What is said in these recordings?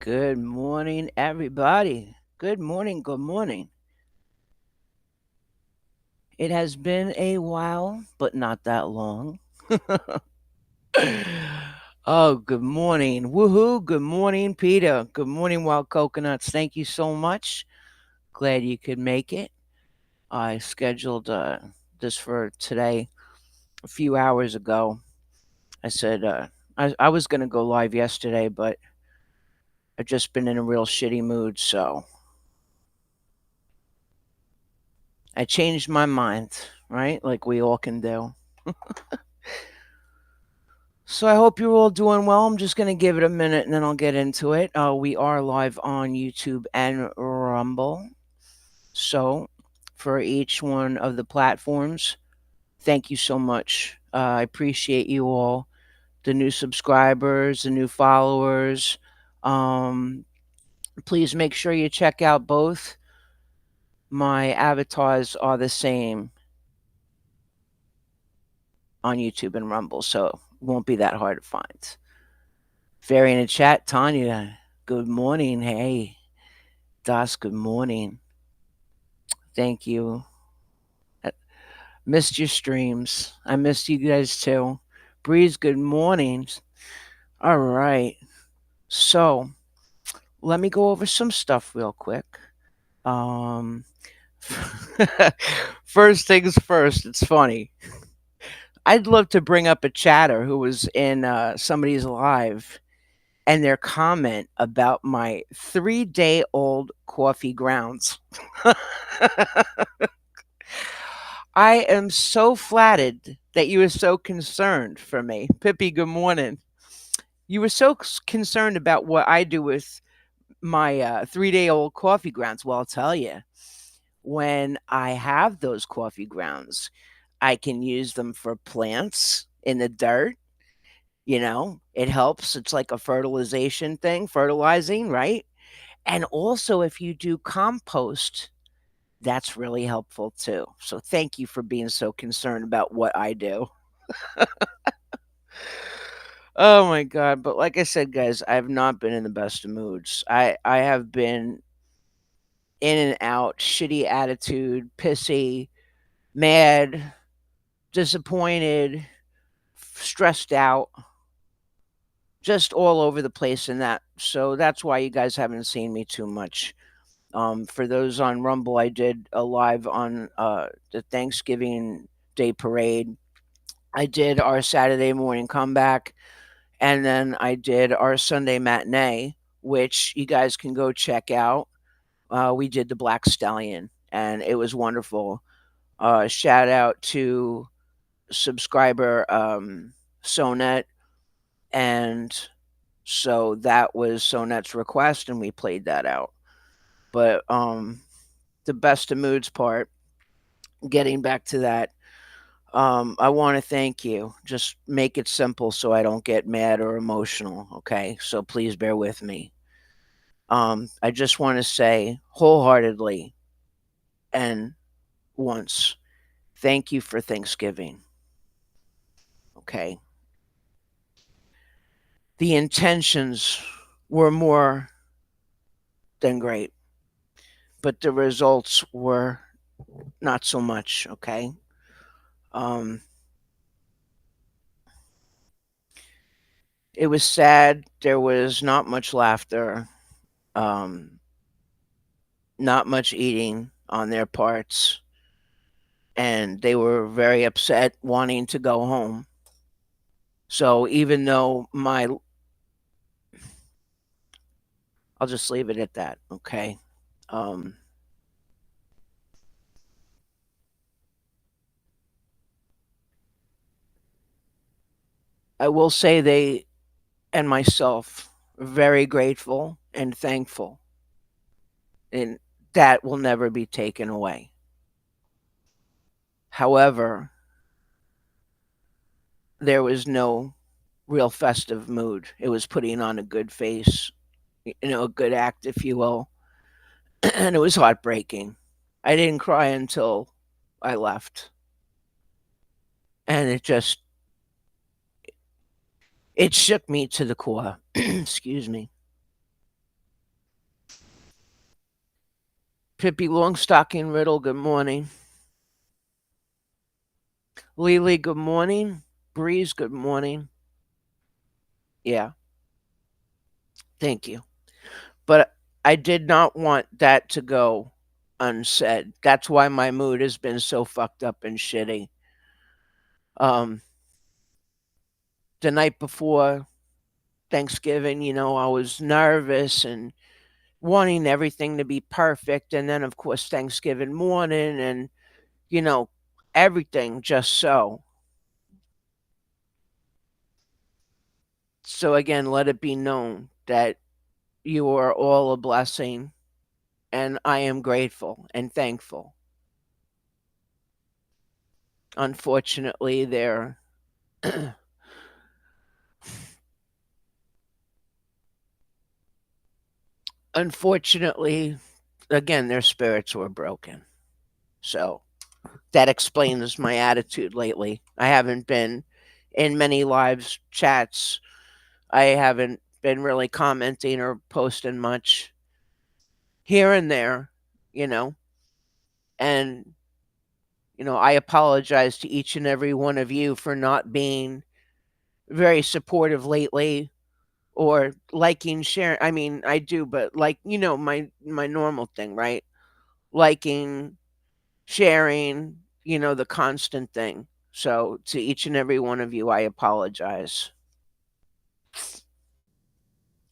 Good morning, everybody. Good morning. Good morning. It has been a while, but not that long. Oh, good morning. Woohoo. Good morning, Peter. Good morning, Wild Coconuts. Thank you so much. Glad you could make it. I scheduled this for today a few hours ago. I said I was going to go live yesterday, but I've just been in a real shitty mood, so I changed my mind, right? Like we all can do. So I hope you're all doing well. I'm just going to give it a minute and then I'll get into it. We are live on YouTube and Rumble. So for each one of the platforms, thank you so much. I appreciate you all, the new subscribers, the new followers. Um, Please make sure you check out both. My avatars are the same on YouTube and Rumble, so it won't be that hard to find. Fairy in the chat, Tanya, good morning. Hey, Das, good morning. Thank you. I missed your streams. I missed you guys too. Breeze, good mornings. All right. So let me go over some stuff real quick. Um, First things first, it's funny. I'd love to bring up a chatter who was in somebody's live and their comment about my 3-day old coffee grounds. I am so flattered that you were so concerned for me. Pippi, good morning. You were so concerned about what I do with my 3-day old coffee grounds. Well, I'll tell you, when I have those coffee grounds, I can use them for plants in the dirt. It helps. It's like a fertilization thing, fertilizing, right? And also, if you do compost, that's really helpful too. So, thank you for being so concerned about what I do. Oh my god, but like I said, guys, I've not been in the best of moods. I have been in and out, shitty attitude, pissy, mad, disappointed, stressed out, just all over the place in that. So that's why you guys haven't seen me too much. For those on Rumble, I did a live on the Thanksgiving Day parade. I did our Saturday morning comeback, and then I did our Sunday matinee, which you guys can go check out. We did the Black Stallion, and it was wonderful. Shout out to subscriber Sonet, and so that was Sonet's request, and we played that out. But the best of moods part, getting back to that, I want to thank you. Just make it simple so I don't get mad or emotional. Okay, so please bear with me. I just want to say wholeheartedly and once, thank you for Thanksgiving. Okay. The intentions were more than great, but the results were not so much. Okay. Um, it was sad. There was not much laughter, um, not much eating on their parts, and they were very upset wanting to go home. So even though I'll just leave it at that. Okay. Um, I will say they and myself are very grateful and thankful, and that will never be taken away. However, there was no real festive mood. It was putting on a good face, a good act, if you will. And it was heartbreaking. I didn't cry until I left. And it shook me to the core. Excuse me. Pippi Longstocking Riddle, good morning. Lily, good morning. Breeze, good morning. Yeah, thank you. But I did not want that to go unsaid. That's why my mood has been so fucked up and shitty. Um, the night before Thanksgiving, I was nervous and wanting everything to be perfect. And then, of course, Thanksgiving morning and, you know, everything just so. So, again, let it be known that you are all a blessing, and I am grateful and thankful. Unfortunately, unfortunately, again, their spirits were broken. So that explains my attitude lately. I haven't been in many live chats. I haven't been really commenting or posting much here and there, you know. And, I apologize to each and every one of you for not being very supportive lately or liking, sharing. I mean, I do, but like, my normal thing, right? Liking, sharing, the constant thing. So to each and every one of you, I apologize.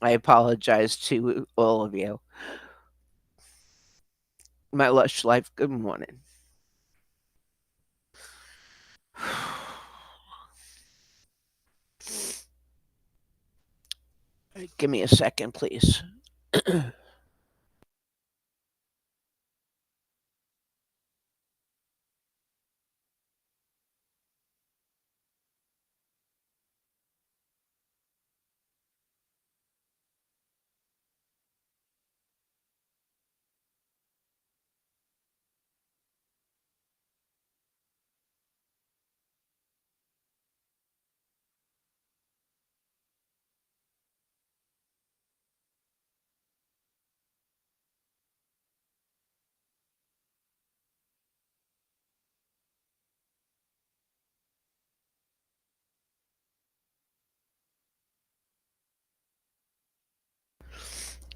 I apologize to all of you. My lush life, good morning. Give me a second, please.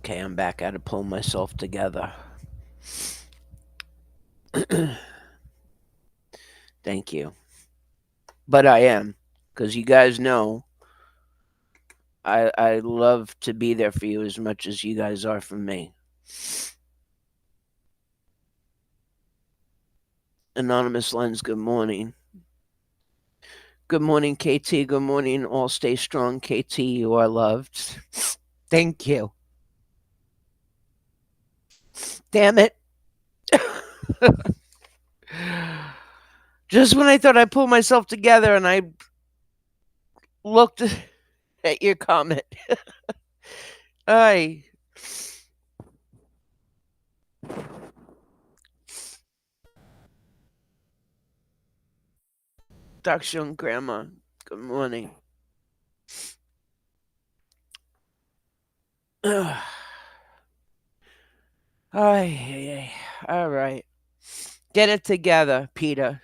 Okay, I'm back. I had to pull myself together. Thank you. But I am, because you guys know I love to be there for you as much as you guys are for me. Anonymous Lens, good morning. Good morning, KT. Good morning. All stay strong, KT. You are loved. Thank you. Damn it. Just when I thought I pulled myself together and I looked at your comment. Hi. Dr. Young Grandma. Good morning. Ay. All right. Get it together, Peter.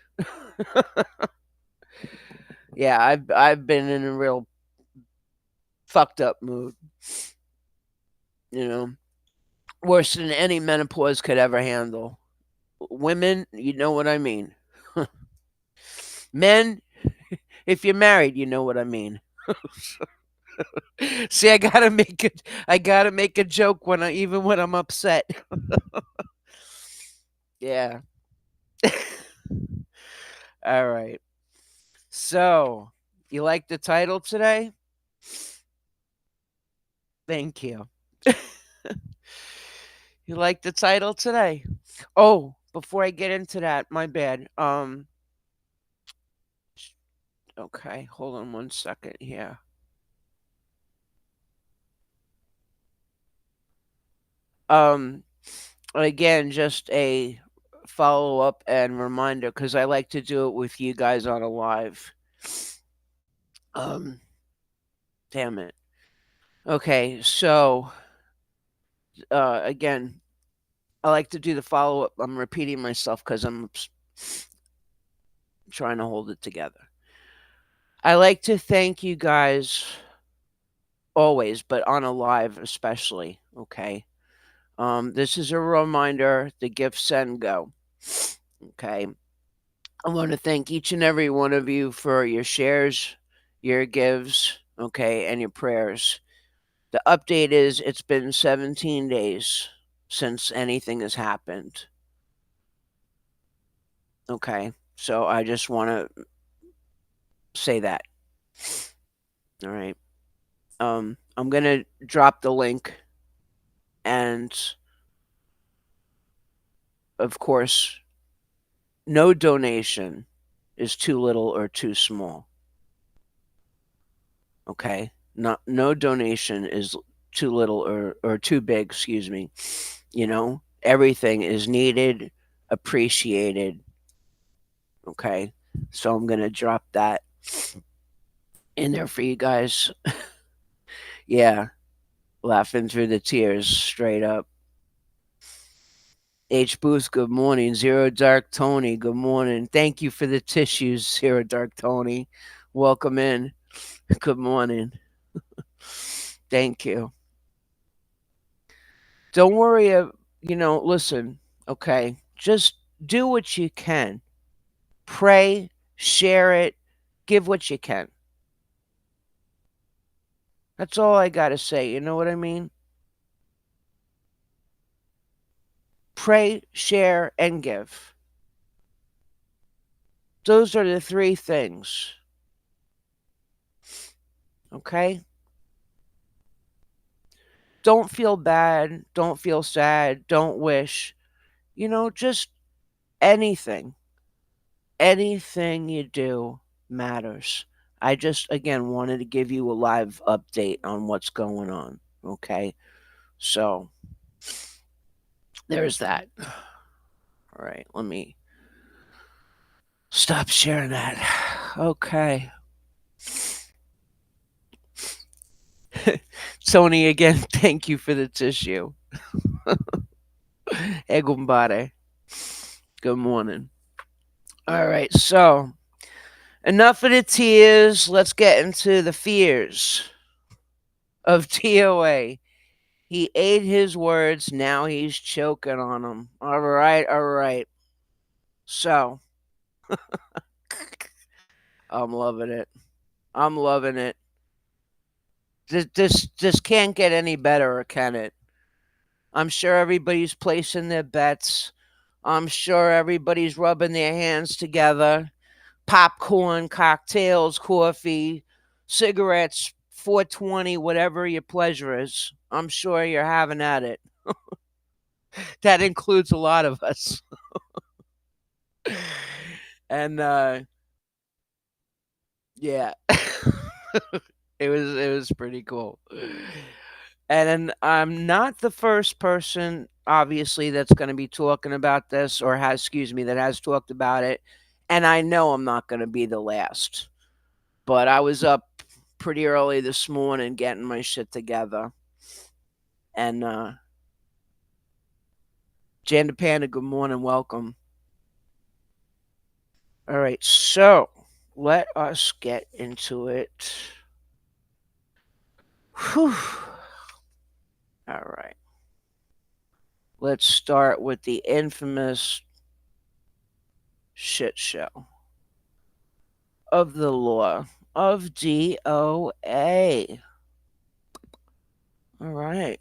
Yeah, I've been in a real fucked up mood, you know. Worse than any menopause could ever handle. Women, you know what I mean. Men, if you're married, you know what I mean. See, I gotta make a joke even when I'm upset. Yeah. All right. So, you like the title today? Thank you. You like the title today? Oh, before I get into that, my bad. Okay, hold on one second here. Um, again, just a follow up and reminder because I like to do it with you guys on a live. Um, damn it. Okay, so again, I like to do the follow-up. I'm repeating myself because I'm trying to hold it together. I like to thank you guys always, but on a live especially, okay? This is a reminder, the Give, Send, Go, okay? I wanna thank each and every one of you for your shares, your gives, okay, and your prayers. The update is it's been 17 days since anything has happened. Okay. So I just want to say that. All right. I'm going to drop the link, and of course, no donation is too little or too small. Okay? Not no donation is too little or too big, excuse me. You know, everything is needed, appreciated. Okay? So I'm going to drop that in there for you guys. Yeah, laughing through the tears straight up. H Booth, good morning. Zero Dark Tony, good morning. Thank you for the tissues, Zero Dark Tony. Welcome in. Good morning. Thank you. Don't worry, listen, okay? Just do what you can. Pray, share it, give what you can. That's all I got to say. You know what I mean? Pray, share, and give. Those are the three things. Okay? Don't feel bad. Don't feel sad. Don't wish. Just anything. Anything you do matters. I just, again, wanted to give you a live update on what's going on. Okay? So, there's that. All right, let me stop sharing that. Okay. Tony, again, thank you for the tissue. Egumbare. Good morning. All right, so enough of the tears. Let's get into the fears of TOA. He ate his words. Now he's choking on them. All right, all right. So, I'm loving it. I'm loving it. This can't get any better, can it? I'm sure everybody's placing their bets. I'm sure everybody's rubbing their hands together. Popcorn, cocktails, coffee, cigarettes, 420, whatever your pleasure is. I'm sure you're having at it. That includes a lot of us. And yeah. It was pretty cool. And then I'm not the first person, obviously, that's going to be talking about this or has, excuse me, that has talked about it. And I know I'm not going to be the last. But I was up pretty early this morning getting my shit together. And Janda Panda, good morning, welcome. All right, so let us get into it. Whew. All right. Let's start with the infamous shit show of the law of DOA. All right.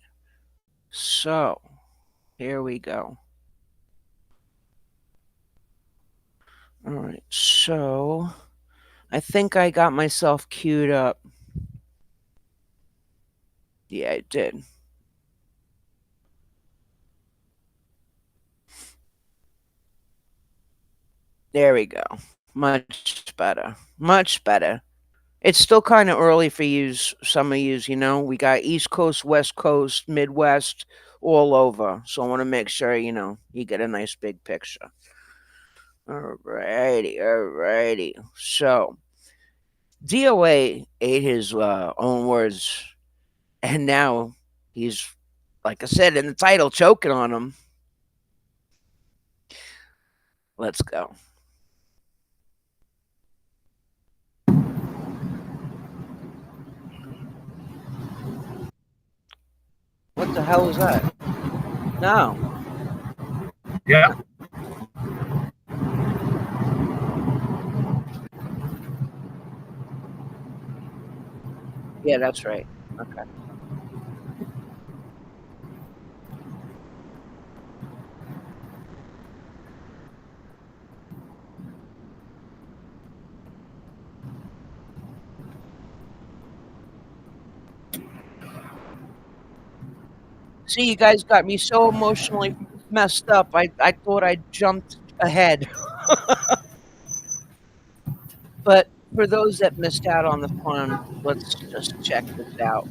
So, here we go. All right. So, I think I got myself queued up. Yeah, I did. There we go. Much better. Much better. It's still kind of early for yous, some of yous, We got East Coast, West Coast, Midwest, all over. So I want to make sure, you get a nice big picture. Alrighty, alrighty. So, DOA ate his own words, and now he's, like I said in the title, choking on them. Let's go. What the hell was that? No. Yeah. Yeah, that's right. Okay. See, you guys got me so emotionally messed up. I thought I jumped ahead. But for those that missed out on the fun, let's just check this out.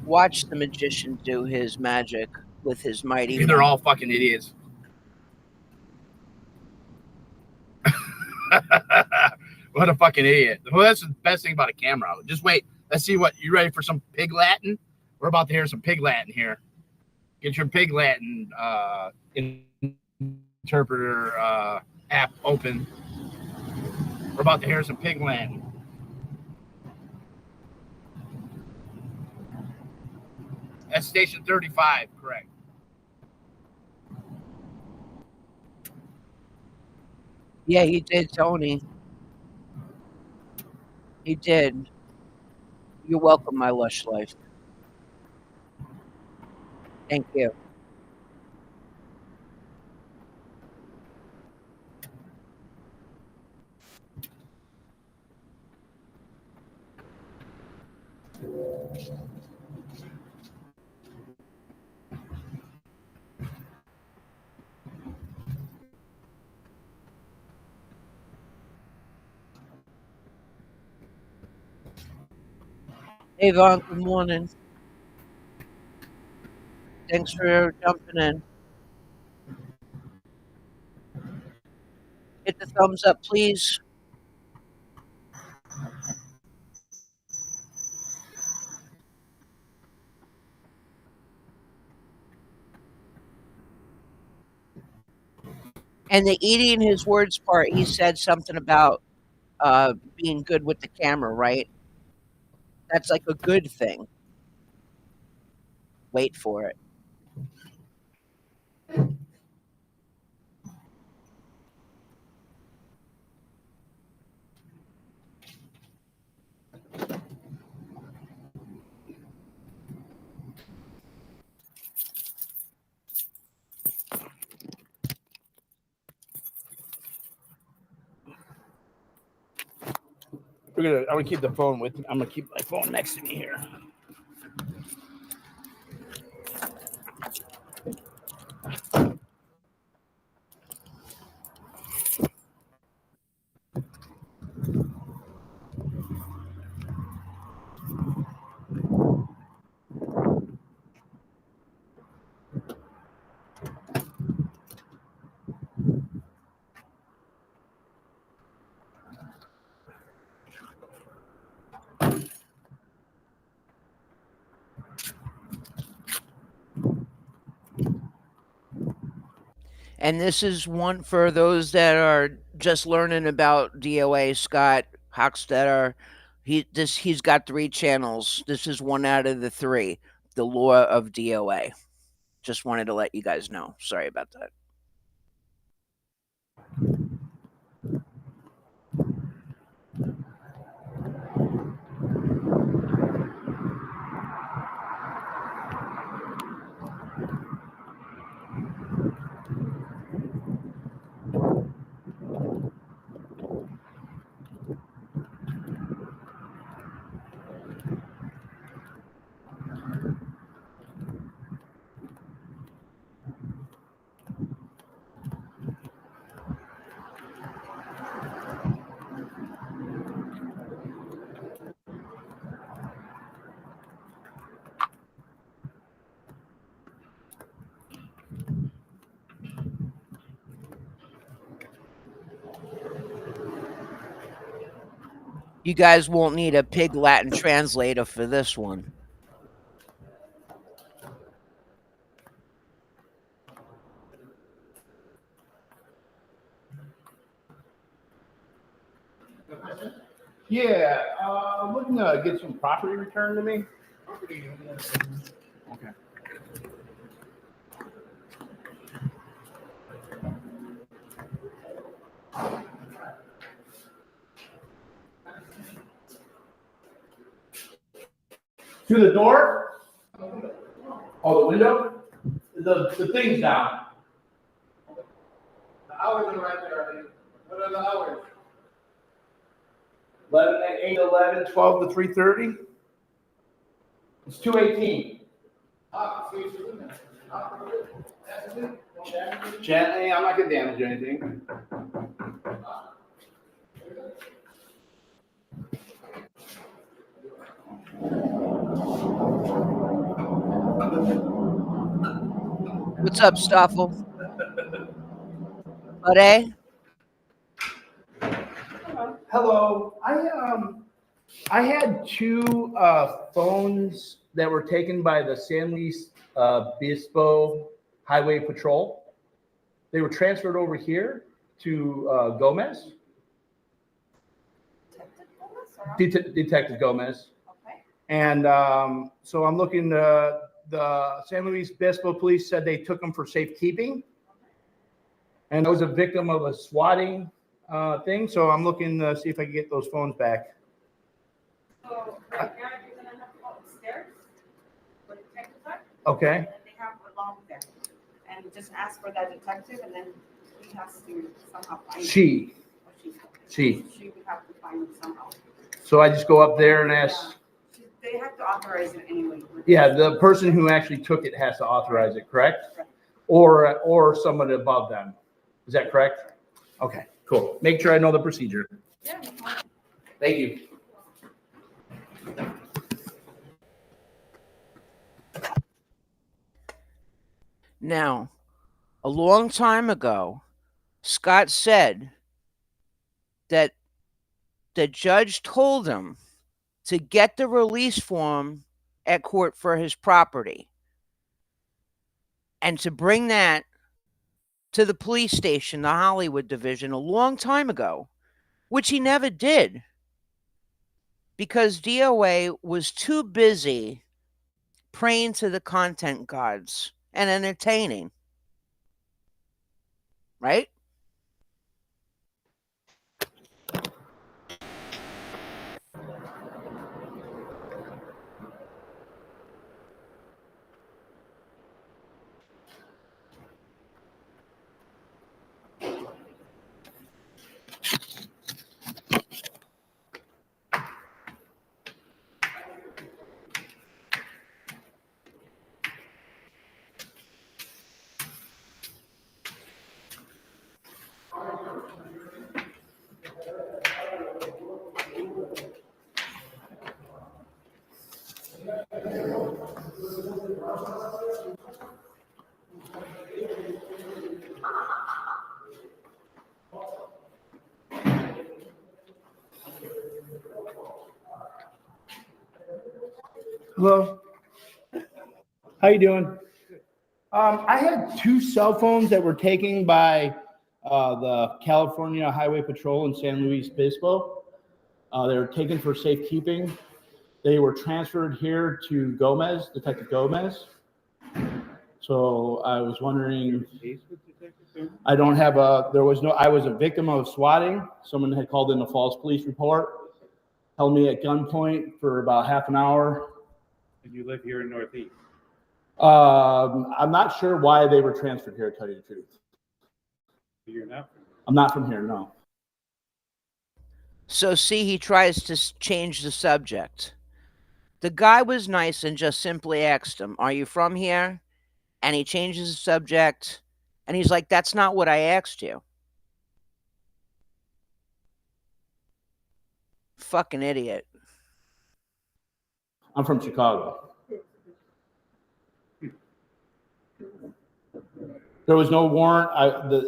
Watch the magician do his magic with his mighty They're wand. all fucking idiots. What a fucking idiot. Well, that's the best thing about a camera. Just wait. Let's see what you ready for some pig Latin? We're about to hear some pig Latin here. Get your pig Latin interpreter app open. We're about to hear some pig Latin. That's station 35, correct. Yeah, he did, Tony. He did. You're welcome, my lush life. Thank you. Hey, Vaughn, good morning. Thanks for jumping in. Hit the thumbs up, please. And the eating his words part, he said something about being good with the camera, right? That's like a good thing. Wait for it. I'm gonna keep the phone with me. I'm gonna keep my phone next to me here. And this is one for those that are just learning about DOA. Scott Hochstetter, he's got 3 channels. This is one out of the 3. The Lore of DOA. Just wanted to let you guys know. Sorry about that. You guys won't need a pig Latin translator for this one. Yeah, looking to get some property returned to me. Okay. To the door? Oh, the window? The thing's down. The hours are right there, I mean, what are the hours? 11 to 8, 11, 12 to 3:30. It's 2:18. Ah, see, it's in there. Ah, that's it. No damage. Gently, I'm not gonna damage anything. What's up, Stoffel? Buddy? Hello. I had two phones that were taken by the San Luis Obispo Highway Patrol. They were transferred over here to Gomez. Detective Gomez. Okay. And so I'm looking, the San Luis Obispo police said they took them for safekeeping. And I was a victim of a swatting thing, so I'm looking to see if I can get those phones back. So right now you're gonna have to go upstairs for the detective side. Okay. And then they have a log there. And just ask for that detective and then he has to somehow find. She. Or she. She. She would have to find it somehow. So I just go up there and ask. Yeah. They have to authorize it anyway. Yeah, the person who actually took it has to authorize it, correct? Correct. Or somebody above them. Is that correct? Okay, cool. Make sure I know the procedure. Yeah. no problem. Thank you. Now, a long time ago, Scott said that the judge told him to get the release form at court for his property and to bring that to the police station, the Hollywood division, a long time ago, which he never did because DOA was too busy praying to the content gods and entertaining. Right? Hello. How you doing? I had two cell phones that were taken by the California Highway Patrol in San Luis Obispo. They were taken for safekeeping. They were transferred here to Gomez, Detective Gomez. So I was wondering, I don't have a, there was no, I was a victim of swatting. Someone had called in a false police report, held me at gunpoint for about half an hour. And you live here in Northeast? I'm not sure why they were transferred here, to tell you the truth. You're not? I'm not from here, no. So, see, he tries to change the subject. The guy was nice and just simply asked him, "Are you from here?" And he changes the subject, and he's like, "That's not what I asked you." Fucking idiot. I'm from Chicago. There was no warrant.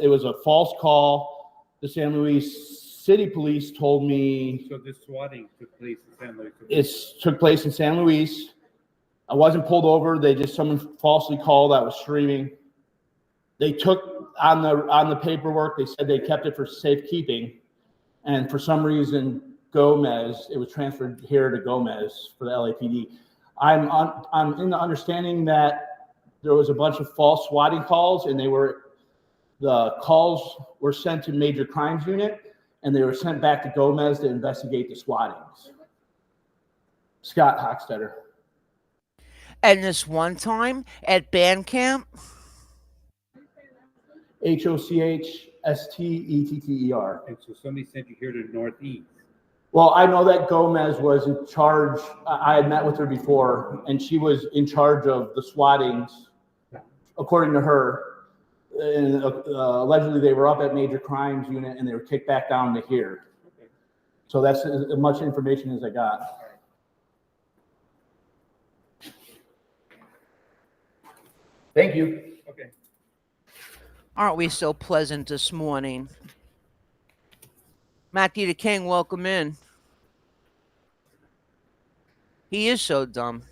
It was a false call. The San Luis City Police told me So this swatting took place in San Luis? it took place in San Luis. I wasn't pulled over. Someone falsely called. I was streaming. They took on the paperwork. They said they kept it for safekeeping, and for some reason Gomez. It was transferred here to Gomez for the LAPD. I'm in the understanding that there was a bunch of false swatting calls, and the calls were sent to Major Crimes Unit, and they were sent back to Gomez to investigate the swattings. Scott Hochstetter. And this one time at band camp, Hochstetter. And so somebody sent you here to Northeast. Well, I know that Gomez was in charge. I had met with her before, and she was in charge of the swattings, according to her. And allegedly, they were up at Major Crimes Unit, and they were kicked back down to here. Okay. So that's as much information as I got. Thank you. Okay. aren't we so pleasant this morning? Matthew the King, welcome in. He is so dumb.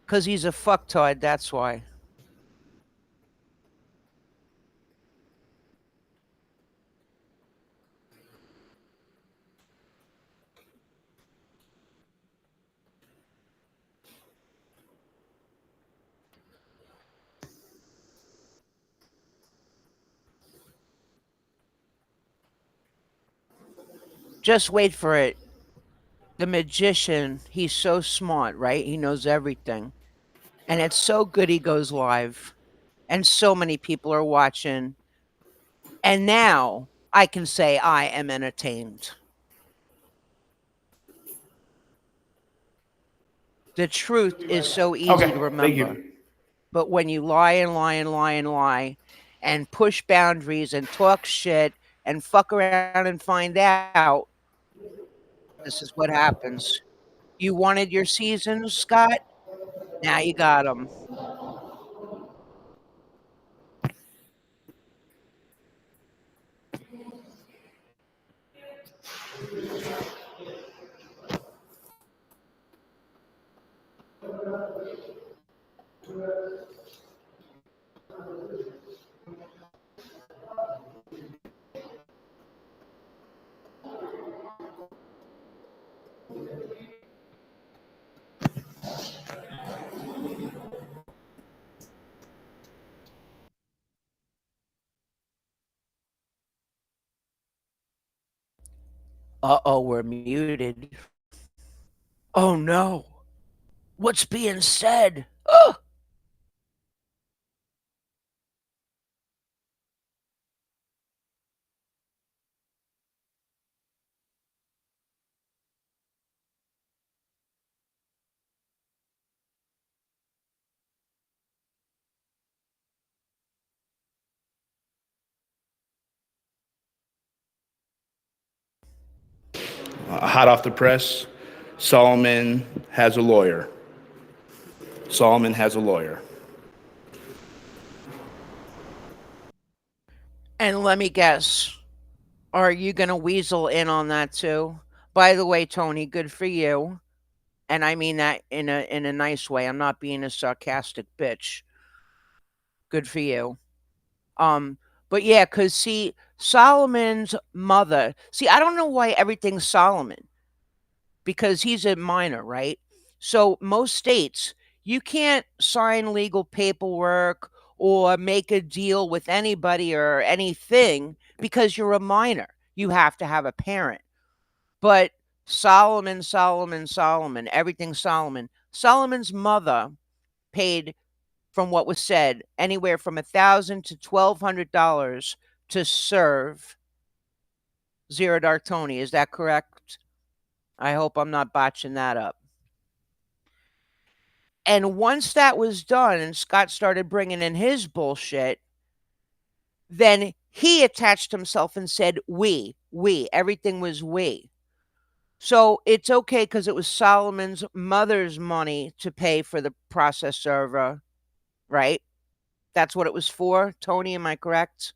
Because he's a fucktard, that's why. Just wait for it. The magician, he's so smart, right? He knows everything. And it's so good he goes live. And so many people are watching. And now I can say I am entertained. The truth is so easy to remember. Thank you. But when you lie and lie and lie and lie and push boundaries and talk shit and fuck around and find out, this is what happens. You wanted your seasons, Scott? Now you got them. Uh-oh, we're muted. Oh no. What's being said? Oh! Hot off the press, Solomon has a lawyer. Solomon has a lawyer. And let me guess, are you going to weasel in on that too? By the way, Tony, good for you. And I mean that in a nice way. I'm not being a sarcastic bitch. Good for you. But yeah, cuz see Solomon's mother. See, I don't know why everything's Solomon because he's a minor, right? So most states, you can't sign legal paperwork or make a deal with anybody or anything because you're a minor. You have to have a parent. But Solomon, everything Solomon. Solomon's mother paid, from what was said, anywhere from $1,000 to $1,200 to serve Zero Dark Tony. Is that correct? I hope I'm not botching that up. And once that was done and Scott started bringing in his bullshit, then he attached himself and said, we, everything was we. So it's okay because it was Solomon's mother's money to pay for the process server, right? That's what it was for. Tony, am I correct?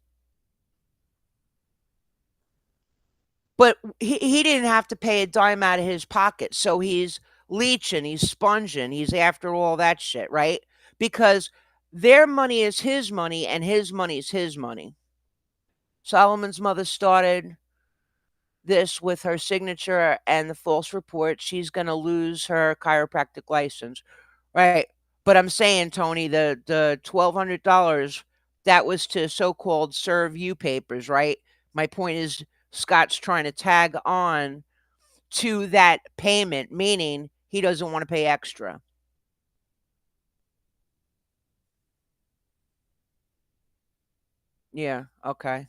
But he didn't have to pay a dime out of his pocket. So he's leeching, he's sponging, he's after all that shit, right? because their money is his money and his money is his money. Solomon's mother started this with her signature and the false report. She's going to lose her chiropractic license. Right. But I'm saying, Tony, the $1,200, that was to so-called serve you papers, right? My point is Scott's trying to tag on to that payment, meaning he doesn't want to pay extra. Yeah, okay.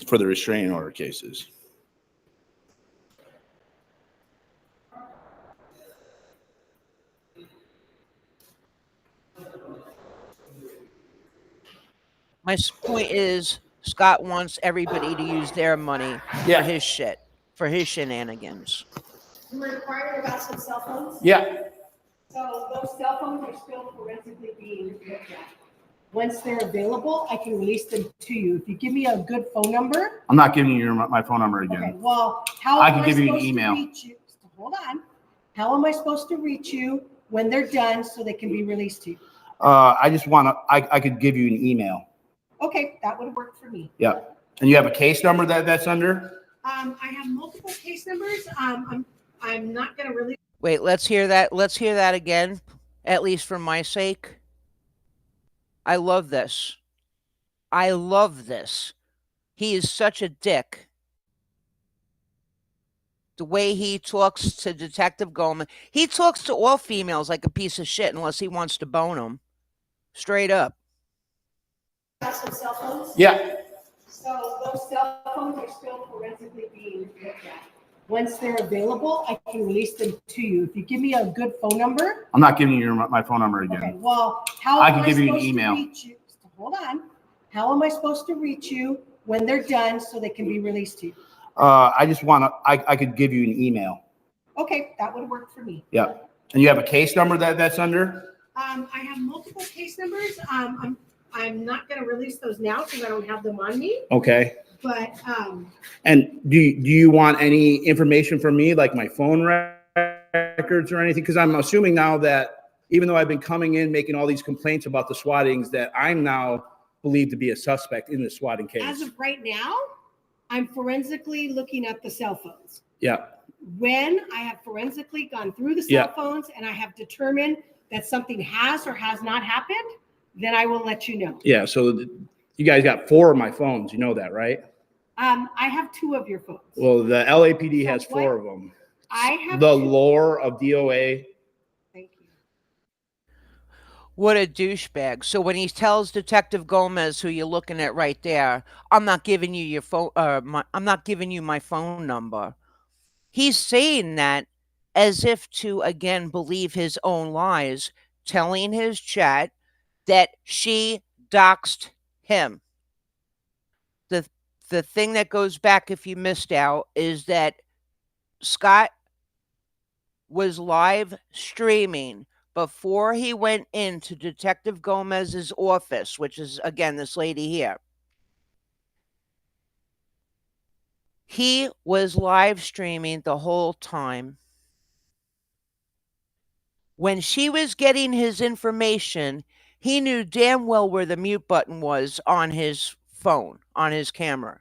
For the restraining order cases. My point is Scott wants everybody to use their money Yeah. for his shit, for his shenanigans. You were inquiring about some cell phones? Yeah. So those cell phones are still forensically being looked at. Once they're available, I can release them to you. If you give me a good phone number. I'm not giving you my phone number again. Okay, well, how I am can I give you an supposed to email. reach you? Hold on. How am I supposed to reach you when they're done so they can be released to you? I just want to, I could give you an email. Okay, that would work for me. Yeah. And you have a case number that's under? I have multiple case numbers. I'm not gonna really. Wait, let's hear that. Let's hear that again, at least for my sake. I love this. I love this. He is such a dick. The way he talks to Detective Gomez. He talks to all females like a piece of shit unless he wants to bone them. Straight up. Got some cell phones? Yeah. So those cell phones are still forensically being looked at. Once they're available, I can release them to you. If you give me a good phone number. I'm not giving you my phone number again. Okay, well, how I am can I give you an supposed to email. reach you? Hold on. How am I supposed to reach you when they're done so they can be released to you? I just want to, I could give you an email. Okay, that would work for me. Yeah. And you have a case number that's under? I have multiple case numbers. I'm not gonna release those now because I don't have them on me, Okay. but, And do you want any information from me, like my phone records or anything? Because I'm assuming now that even though I've been coming in making all these complaints about the swattings, that I'm now believed to be a suspect in the swatting case. as of right now, I'm forensically looking at the cell phones. Yeah. When I have forensically gone through the cell Yeah. phones and I have determined that something has or has not happened, then I will let you know. Yeah. So you guys got 4 of my phones. You know that, right? I have 2 of your phones. Well, the LAPD So has 4 of them. I have The 2. lore of DOA. Thank you. What a douchebag. So when he tells Detective Gomez, who you're looking at right there, I'm not giving you your phone, I'm not giving you my phone number. He's saying that as if to again believe his own lies, telling his chat that she doxed him. The thing that goes back, if you missed out, is that Scott was live streaming before he went into Detective Gomez's office, which is, again, this lady here. He was live streaming the whole time. When she was getting his information, he knew damn well where the mute button was on his phone, on his camera.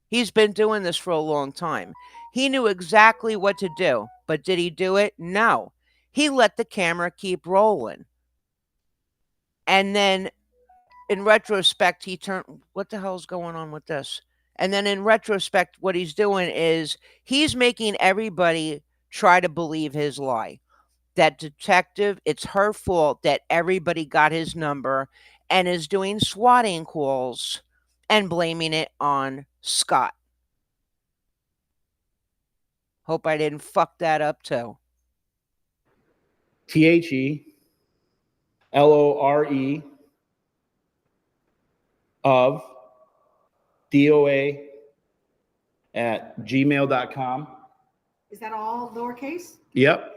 He's been doing this for a long time. He knew exactly what to do, but did he do it? No. He let the camera keep rolling. And then in retrospect, he turned, what the hell's going on with this? And then in retrospect, what he's doing is he's making everybody try to believe his lie. That detective, it's her fault that everybody got his number and is doing swatting calls and blaming it on Scott. Hope I didn't fuck that up too. THELORE of DOA at gmail.com. Is that all lowercase? Yep.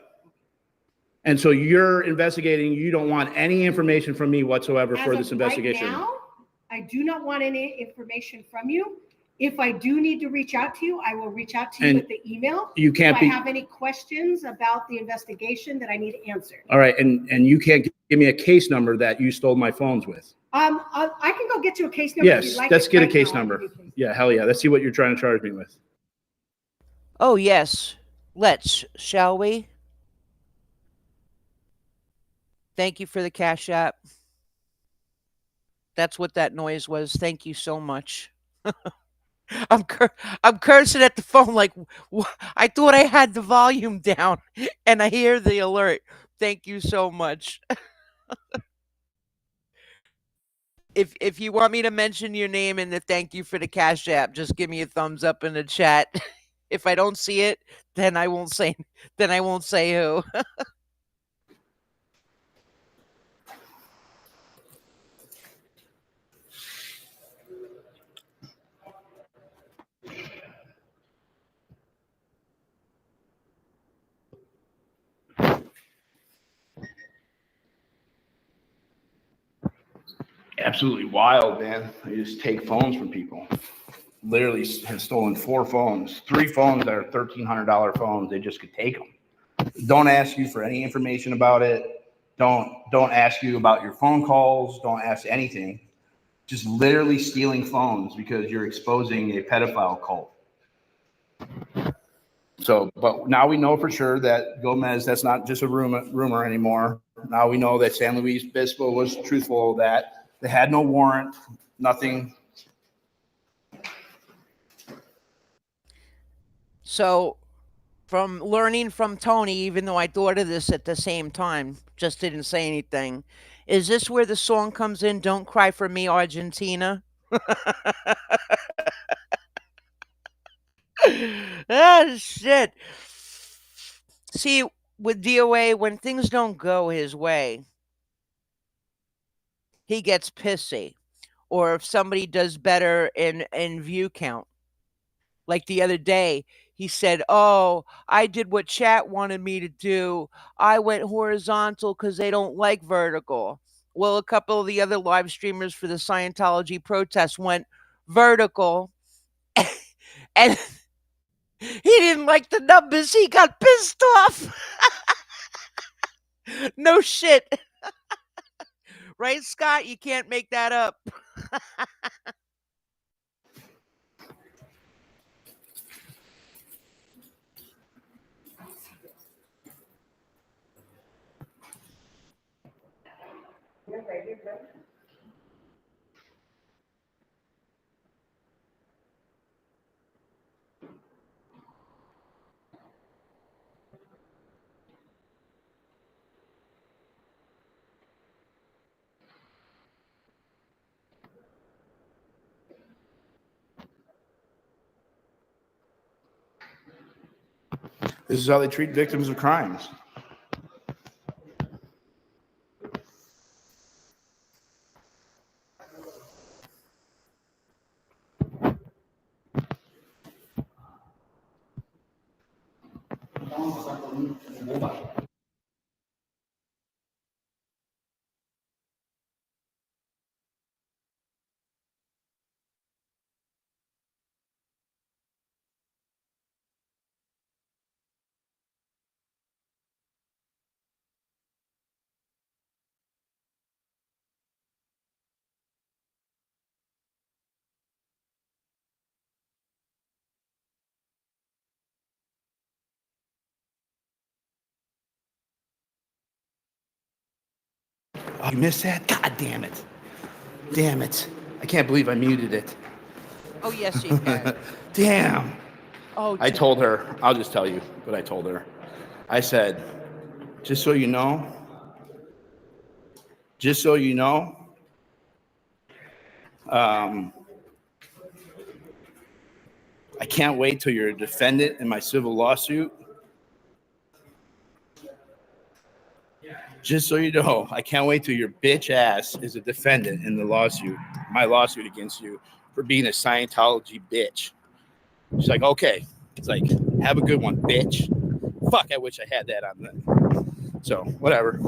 And so you're investigating, you don't want any information from me whatsoever for As this of right investigation. now, I do not want any information from you. If I do need to reach out to you, I will reach out to you And with the email. you can't if be- I have any questions about the investigation that I need answered. All right, and you can't give me a case number that you stole my phones with. I can go get you a case number. if Yes, you'd like let's it get a right case now. I'll number. give you a case. Yeah, hell yeah. Let's see what you're trying to charge me with. Oh, yes. Let's, shall we? Thank you for the Cash App. That's what that noise was. Thank you so much. I'm cursing at the phone like I thought I had the volume down and I hear the alert. Thank you so much. If you want me to mention your name in the thank you for the Cash App, just give me a thumbs up in the chat. If I don't see it, then I won't say who. Absolutely wild, man. They just take phones from people. Literally have stolen 4 phones, 3 phones that are $1,300 phones. They just could take them. Don't ask you for any information about it. Don't ask you about your phone calls. Don't ask anything. Just literally stealing phones because you're exposing a pedophile cult. So, but now we know for sure that Gomez, that's not just a rumor anymore. Now we know that San Luis Obispo was truthful of that. They had no warrant, nothing. So, from learning from Tony, even though I thought of this at the same time, just didn't say anything. Is this where the song comes in? Don't cry for me, Argentina. Ah, shit. See, with DOA, when things don't go his way, he gets pissy. Or if somebody does better in view count. Like the other day, he said, "Oh, I did what chat wanted me to do. I went horizontal because they don't like vertical." Well, a couple of the other live streamers for the Scientology protest went vertical, and he didn't like the numbers. He got pissed off. No shit. Right, Scott? You can't make that up. This is how they treat victims of crimes. Oh, you missed that? God damn it. Damn it. I can't believe I muted it. Oh, yes, you can. Damn. Oh, I told her, I'll just tell you what I told her. I said, just so you know, I can't wait till you're a defendant in my civil lawsuit. Just so you know, I can't wait till your bitch ass is a defendant in the lawsuit, my lawsuit against you for being a Scientology bitch. She's like, okay. It's like, have a good one, bitch. Fuck, I wish I had that on them. So, whatever.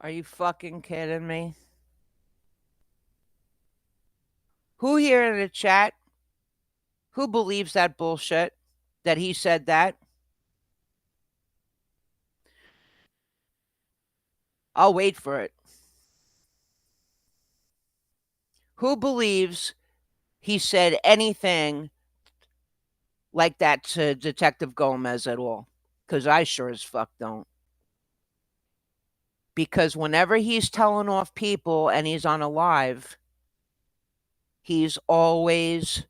Are you fucking kidding me? here in the chat who believes that bullshit that he said that? I'll wait for it. Who believes he said anything like that to Detective Gomez at all? Because I sure as fuck don't. Because whenever he's telling off people and he's on a live, he's always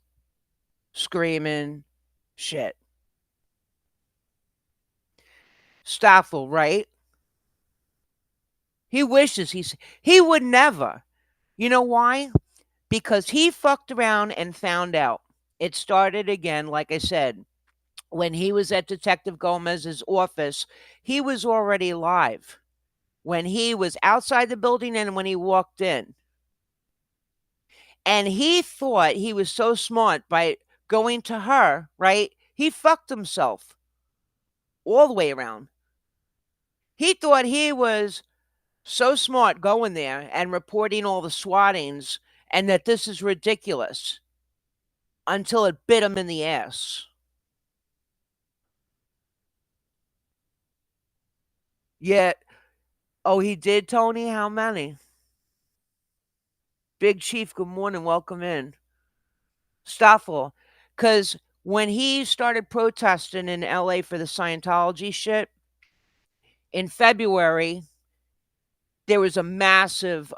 screaming shit. Stoffel, right? He wishes he would never. You know why? Because he fucked around and found out. It started again, like I said, when he was at Detective Gomez's office, he was already live. When he was outside the building and when he walked in. And he thought he was so smart by going to her, right? He fucked himself all the way around. He thought he was so smart going there and reporting all the swattings and that this is ridiculous until it bit him in the ass. Yet, oh, he did, Tony? How many? Big Chief, good morning. Welcome in. Stoffel, because when he started protesting in LA for the Scientology shit, in February, there was a massive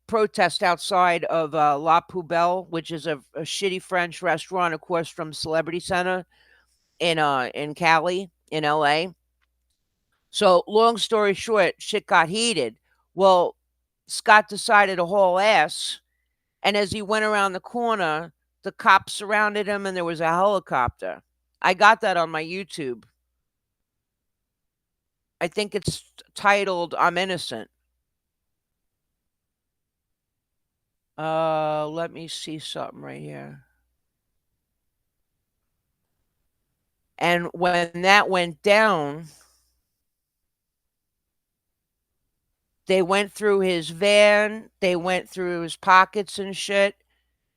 protest outside of La Poubelle, which is a shitty French restaurant, of course, from Celebrity Center in Cali, in LA. So long story short, shit got heated. Well, Scott decided to haul ass, and as he went around the corner, the cops surrounded him and there was a helicopter. I got that on my YouTube. I think it's titled I'm Innocent. Let me see something right here. And when that went down, they went through his van, they went through his pockets and shit,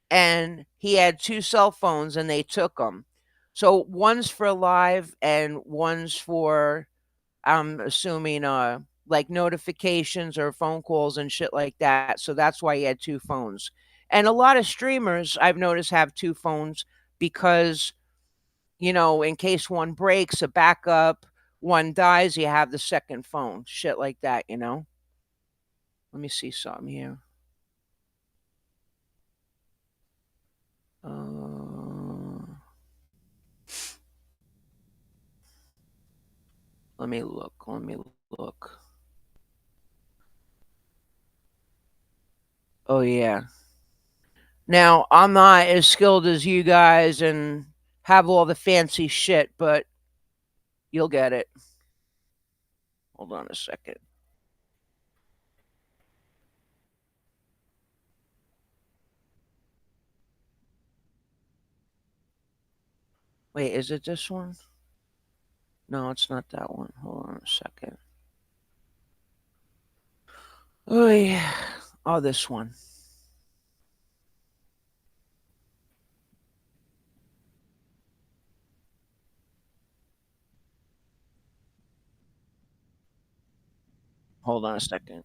and he had 2 cell phones and they took them. So one's for live and one's for, I'm assuming, like notifications or phone calls and shit like that. So that's why he had 2 phones. And a lot of streamers I've noticed have 2 phones because, you know, in case one breaks, a backup, one dies, you have the second phone. Shit like that, you know? Let me see something here. Let me look. Oh, yeah. Now, I'm not as skilled as you guys and have all the fancy shit, but you'll get it. Hold on a second. Wait, is it this one? No, it's not that one. Hold on a second. Oh, yeah. Oh, this one. Hold on a second.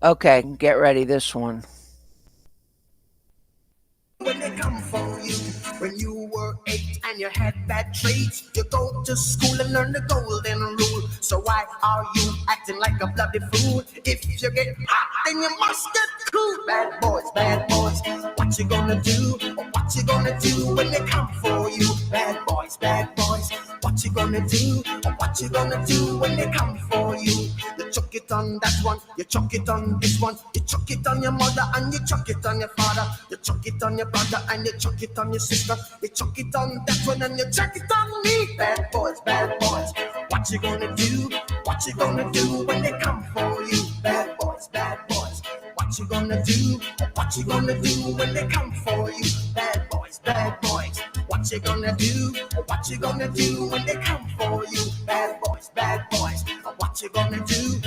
Okay, get ready. This one. When they come for you, when you were 8 and you had bad traits, you go to school and learn the golden rule. So why are you acting like a bloody fool? If you get hot, then you must get cool. Bad boys, what you gonna do? What you gonna do when they come for you? Bad boys, what what you gonna do? What you gonna do when they come for you? You chuck it on that one, you chuck it on this one, you chuck it on your mother and you chuck it on your father, you chuck it on your brother and you chuck it on your sister, you chuck it on that one and you chuck it on me. Bad boys, what you gonna do? What you gonna do when they come for you? Bad boys, what you gonna do? What you gonna do when they come for you? Bad boys, what you gonna do? What you gonna do when they come for you? Bad boys, what you gonna do?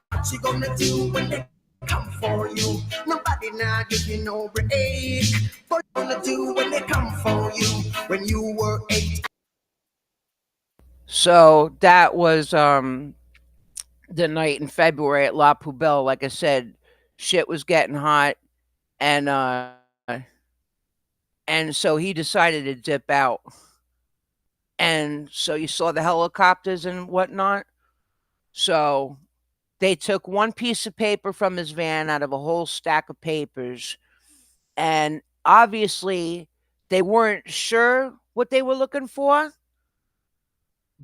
What you gonna do when they come for you? Nobody now give you no break. What you gonna do when they come for you? When you were 8. So that was the night in February at La Poubelle. Like I said, shit was getting hot, and so he decided to dip out. And so you saw the helicopters and whatnot. So they took one piece of paper from his van out of a whole stack of papers, and obviously they weren't sure what they were looking for,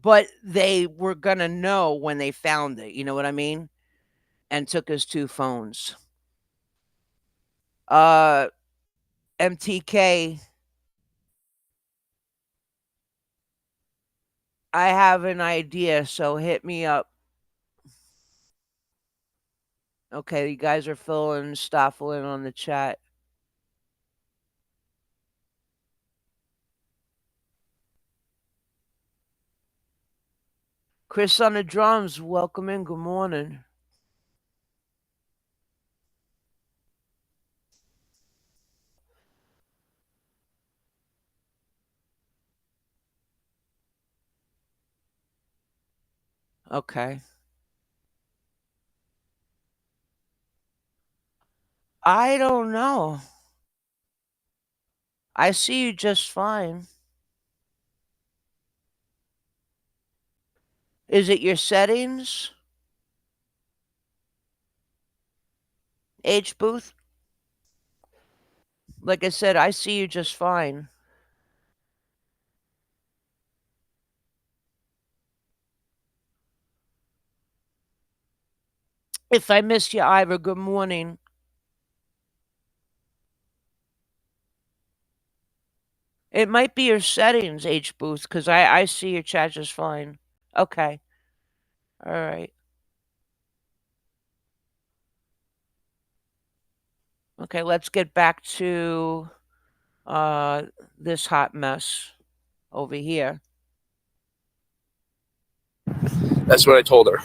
but they were gonna know when they found it, you know what I mean? And took his 2 phones. MTK, I have an idea, so hit me up. Okay, you guys are filling Stoffel in on the chat. Chris on the drums, welcome in, good morning. Okay. I don't know. I see you just fine. Is it your settings? H Booth? Like I said, I see you just fine. If I missed you, Ivor, good morning. It might be your settings, H Booth, because I see your chat just fine. Okay. All right. Okay, let's get back to this hot mess over here. That's what I told her.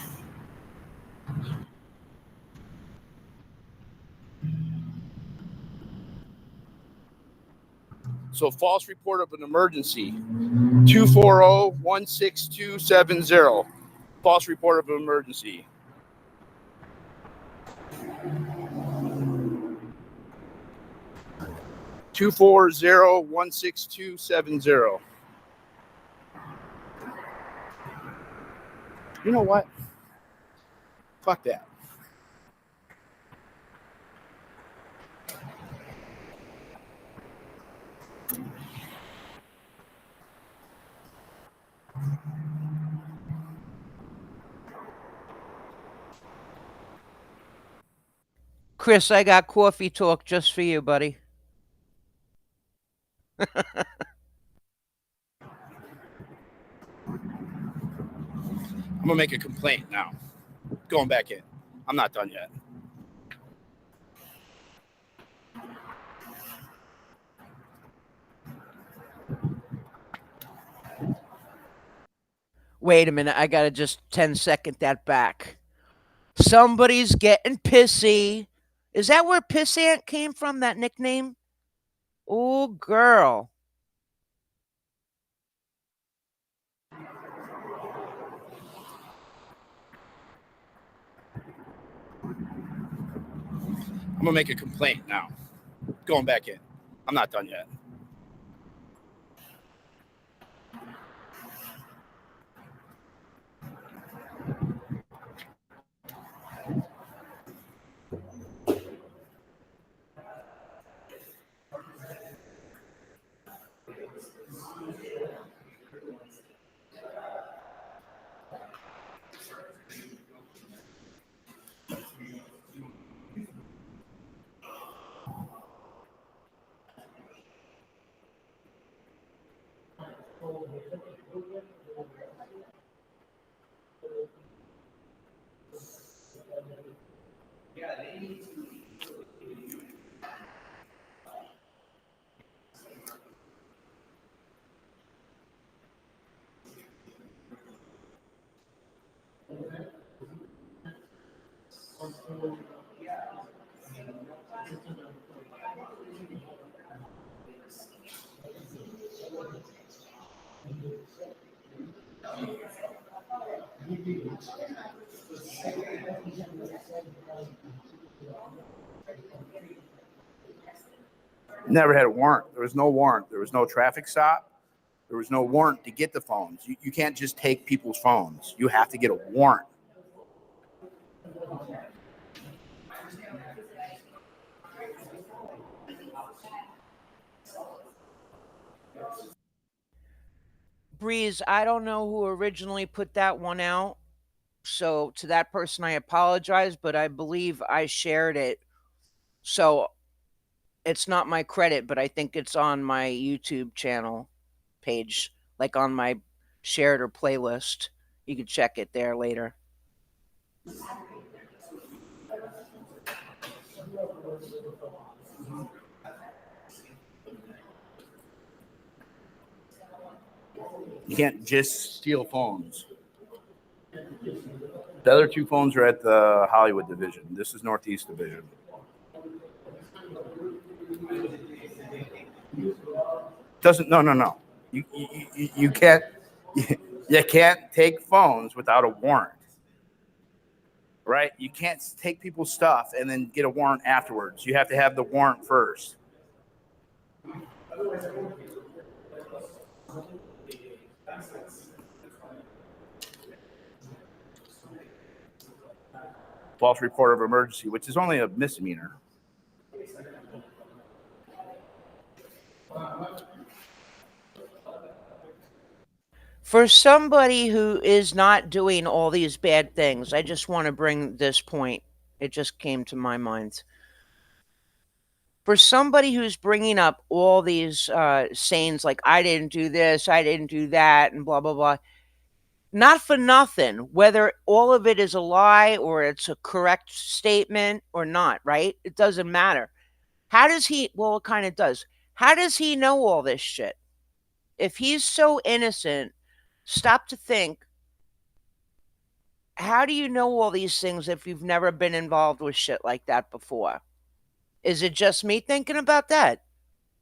So false report of an emergency, 240-16270. False report of an emergency. (240-16270). You know what? Fuck that. Chris, I got coffee talk just for you, buddy. I'm gonna make a complaint now. Going back in. I'm not done yet. Wait a minute, I gotta just 10-second that back. Somebody's getting pissy. Is that where Pissant came from, that nickname? Oh, girl. I'm gonna make a complaint now. Going back in. I'm not done yet. Never had a warrant. There was no warrant. There was no traffic stop. There was no warrant to get the phones. You can't just take people's phones. You have to get a warrant. Breeze, I don't know who originally put that one out. So to that person, I apologize, but I believe I shared it. So it's not my credit, but I think it's on my YouTube channel page, like on my shared or playlist. You can check it there later. You can't just steal phones. The other two phones are at the Hollywood division. This is Northeast division. No. You can't you can't take phones without a warrant. Right? You can't take people's stuff and then get a warrant afterwards. You have to have the warrant first. False report of emergency, which is only a misdemeanor. For somebody who is not doing all these bad things, I just want to bring this point. It just came to my mind. For somebody who's bringing up all these sayings like, I didn't do this, I didn't do that, and blah, blah, blah, not for nothing, whether all of it is a lie or it's a correct statement or not, right? It doesn't matter. How does he, well, it kind of does. How does he know all this shit? If he's so innocent, stop to think, how do you know all these things if you've never been involved with shit like that before? Is it just me thinking about that?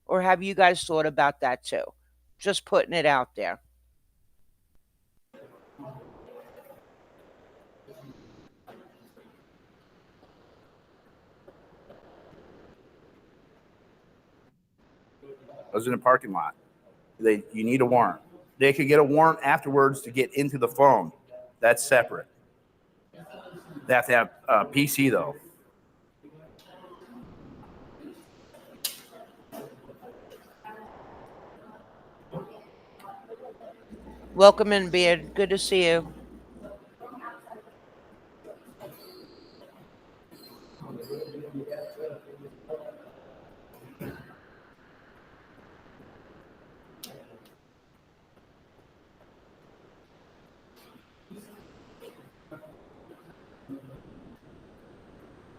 Or have you guys thought about that too? Just putting it out there. I was in a parking lot. You need a warrant. They could get a warrant afterwards to get into the phone. That's separate. They have to have a PC though. Welcome in, Beard. Good to see you.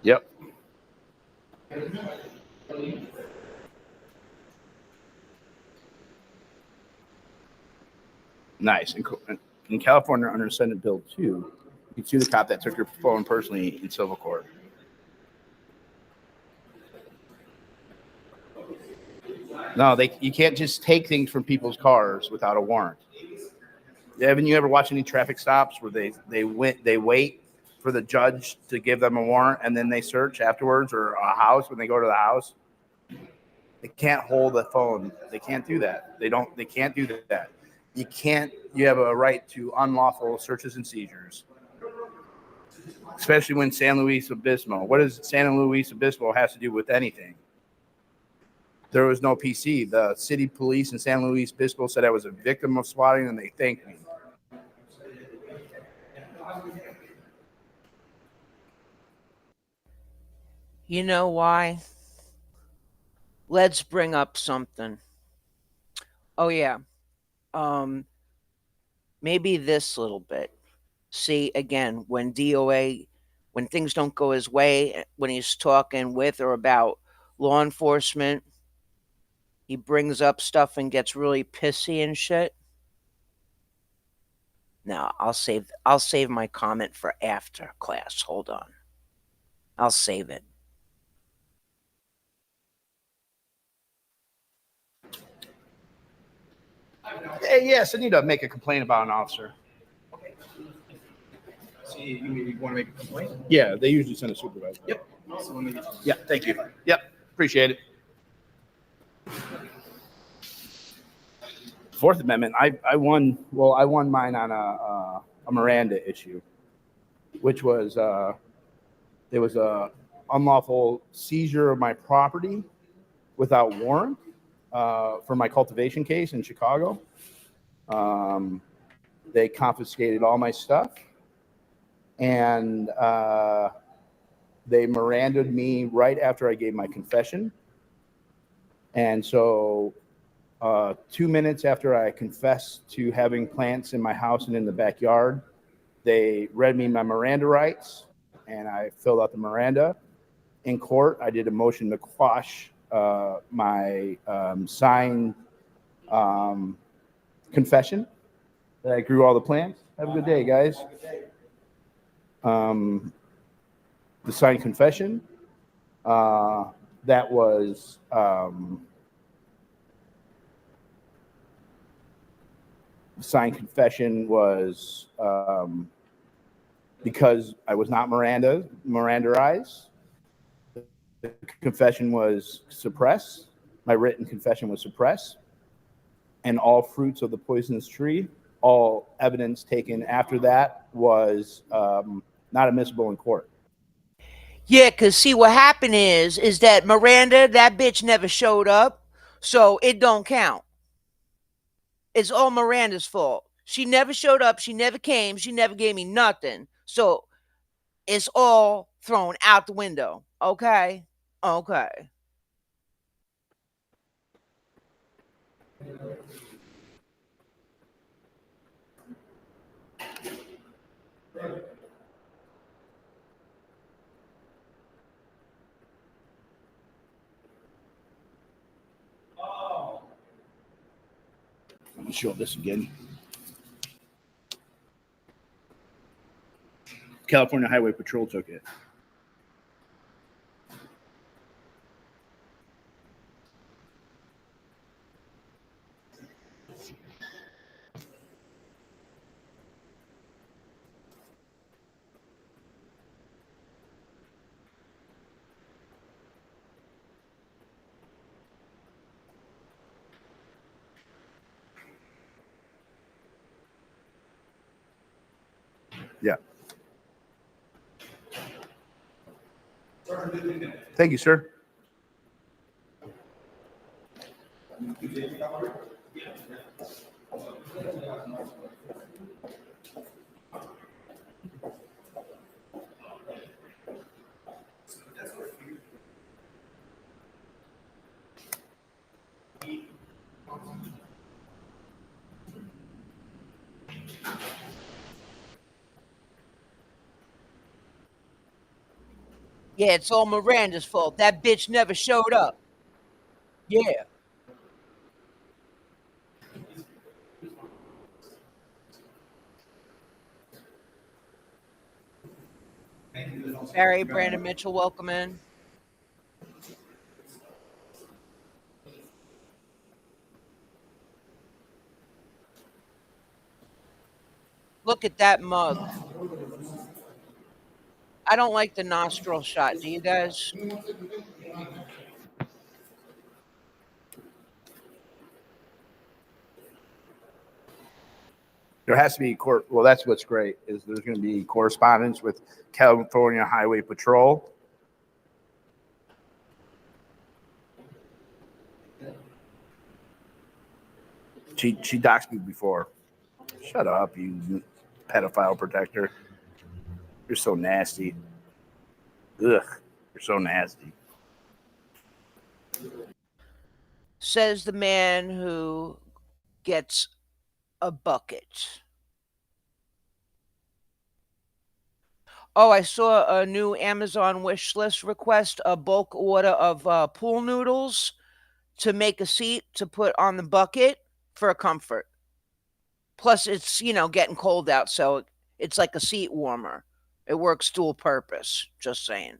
Yep. Nice. In California, under Senate Bill 2, you can sue the cop that took your phone personally in civil court. No, you can't just take things from people's cars without a warrant. Haven't you ever watched any traffic stops where they wait for the judge to give them a warrant and then they search afterwards, or a house when they go to the house? They can't hold the phone. They can't do that. They can't do that. You have a right to unlawful searches and seizures, especially when San Luis Obispo. What does San Luis Obispo has to do with anything? There was no PC. The city police in San Luis Obispo said I was a victim of swatting, and they thanked me. You know why? Let's bring up something. Oh, yeah. Maybe this little bit. See, again, when DOA when things don't go his way, when he's talking with or about law enforcement, he brings up stuff and gets really pissy and shit. No, I'll save my comment for after class. Hold on. I'll save it. Hey, yes, I need to make a complaint about an officer. So you want to make a complaint? Yeah, they usually send a supervisor. Yep. So let me- Yeah, thank you. Yep, appreciate it. Fourth Amendment, I won. Well, I won mine on a Miranda issue, which was there was a unlawful seizure of my property without warrant for my cultivation case in Chicago. They confiscated all my stuff, and they Mirandaed me right after I gave my confession. And so 2 minutes after I confessed to having plants in my house and in the backyard, they read me my Miranda rights, and I filled out the Miranda. In court, I did a motion to quash my signed confession that I grew all the plants. Have a good day, guys. The signed confession, that was signed confession was because I was not Mirandaized. The confession was suppressed. My written confession was suppressed. And all fruits of the poisonous tree, all evidence taken after that was not admissible in court. Yeah, because see, what happened is that Miranda, that bitch never showed up, so it don't count. It's all Miranda's fault. She never showed up. She never came. She never gave me nothing. So it's all thrown out the window. Okay? Okay. I'm going to show this again. California Highway Patrol took it. Yeah. Thank you, sir. Yeah, it's all Miranda's fault. That bitch never showed up. Yeah. Barry, Brandon Mitchell, welcome in. Look at that mug. I don't like the nostril shot. Do you guys? There has to be court. Well, that's what's great is there's going to be correspondence with California Highway Patrol. She doxed me before. Shut up, you pedophile protector. You're so nasty. Ugh, you're so nasty. Says the man who gets a bucket. Oh, I saw a new Amazon wish list request, a bulk order of pool noodles to make a seat to put on the bucket for a comfort. Plus, it's, getting cold out, so it's like a seat warmer. It works dual purpose, just saying.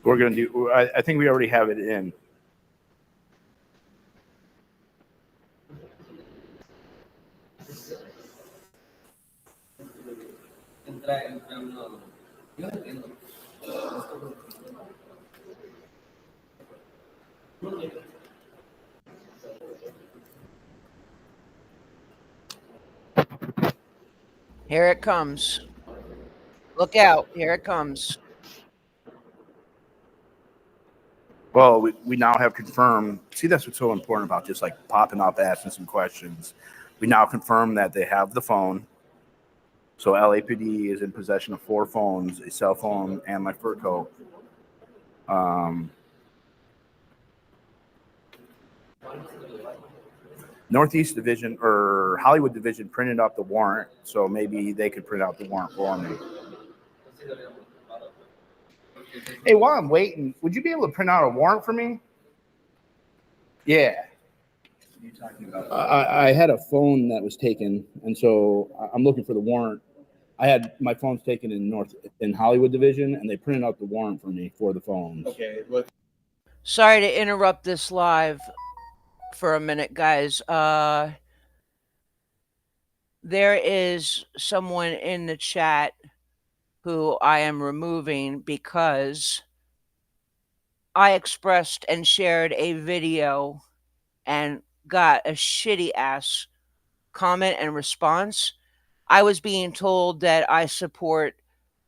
We're going to do, I think we already have it in. Here it comes. Look out. Here it comes. Well, we now have confirmed. See, that's what's so important about just like popping up, asking some questions. We now confirm that they have the phone. So LAPD is in possession of 4 phones, a cell phone, and my fur coat. Northeast Division or Hollywood Division printed up the warrant, so maybe they could print out the warrant for me. Hey, while I'm waiting, would you be able to print out a warrant for me? Yeah. What are you talking about? I had a phone that was taken, and so I'm looking for the warrant. I had my phones taken in Hollywood Division, and they printed out the warrant for me for the phones. Okay, look. Sorry to interrupt this live for a minute, guys. There is someone in the chat who I am removing because I expressed and shared a video and got a shitty ass comment and response. I was being told that I support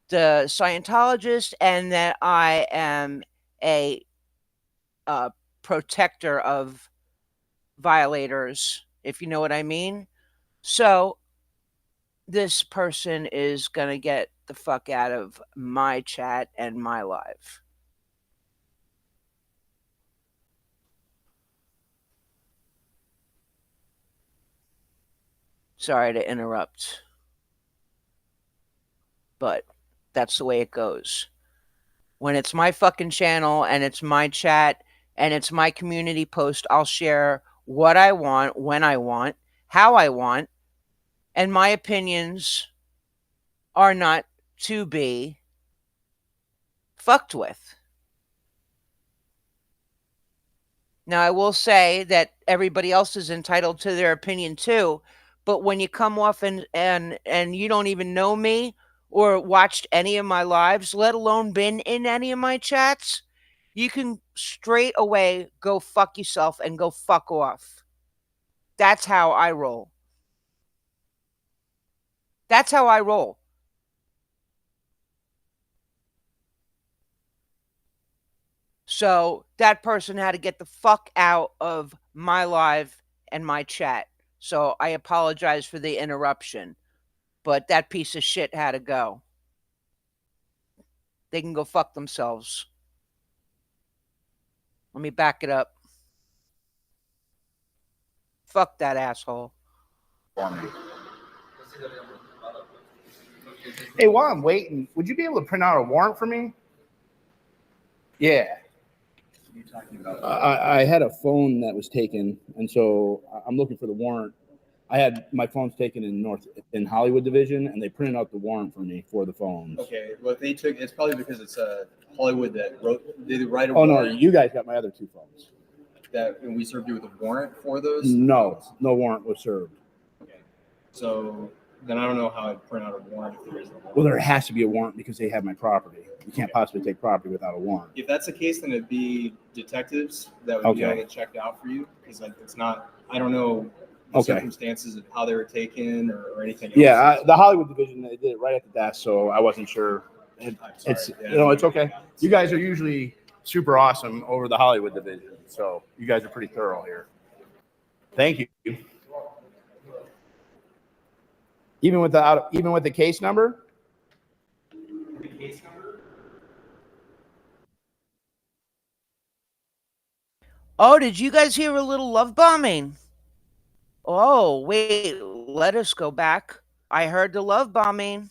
the Scientologist and that I am a protector of violators, if you know what I mean. So this person is going to get the fuck out of my chat and my live. Sorry to interrupt, but that's the way it goes. When it's my fucking channel and it's my chat and it's my community post, I'll share what I want, when I want, how I want, and my opinions are not to be fucked with. Now, I will say that everybody else is entitled to their opinion too, but when you come off and you don't even know me or watched any of my lives, let alone been in any of my chats, you can straight away go fuck yourself and go fuck off. That's how I roll. That's how I roll. So that person had to get the fuck out of my live and my chat. So I apologize for the interruption, but that piece of shit had to go. They can go fuck themselves. Let me back it up. Fuck that asshole. Hey, while I'm waiting, would you be able to print out a warrant for me? Yeah. What are you talking about? I had a phone that was taken, and so I'm looking for the warrant. I had my phones taken in Hollywood Division, and they printed out the warrant for me for the phones. Okay, what they took, it's probably because it's Hollywood that did write a Oh, warrant. no, you guys got my other 2 phones. And we served you with a warrant for those? No warrant was served. Okay. So then I don't know how I'd print out a warrant if there isn't a warrant. Well, there has to be a warrant because they have my property. You can't possibly take property without a warrant. If that's the case, then it'd be detectives that would be able Okay. to check out for you, because like it's not. I don't know the Okay. circumstances of how they were taken or anything. Yeah, else. the Hollywood division, they did it right at the desk, so I wasn't sure. I'm sorry. It's Yeah. it's okay. You guys are usually super awesome over the Hollywood division, so you guys are pretty thorough here. Thank you. Even with the case number. The case number? Oh, did you guys hear a little love bombing? Oh, wait, let us go back. I heard the love bombing.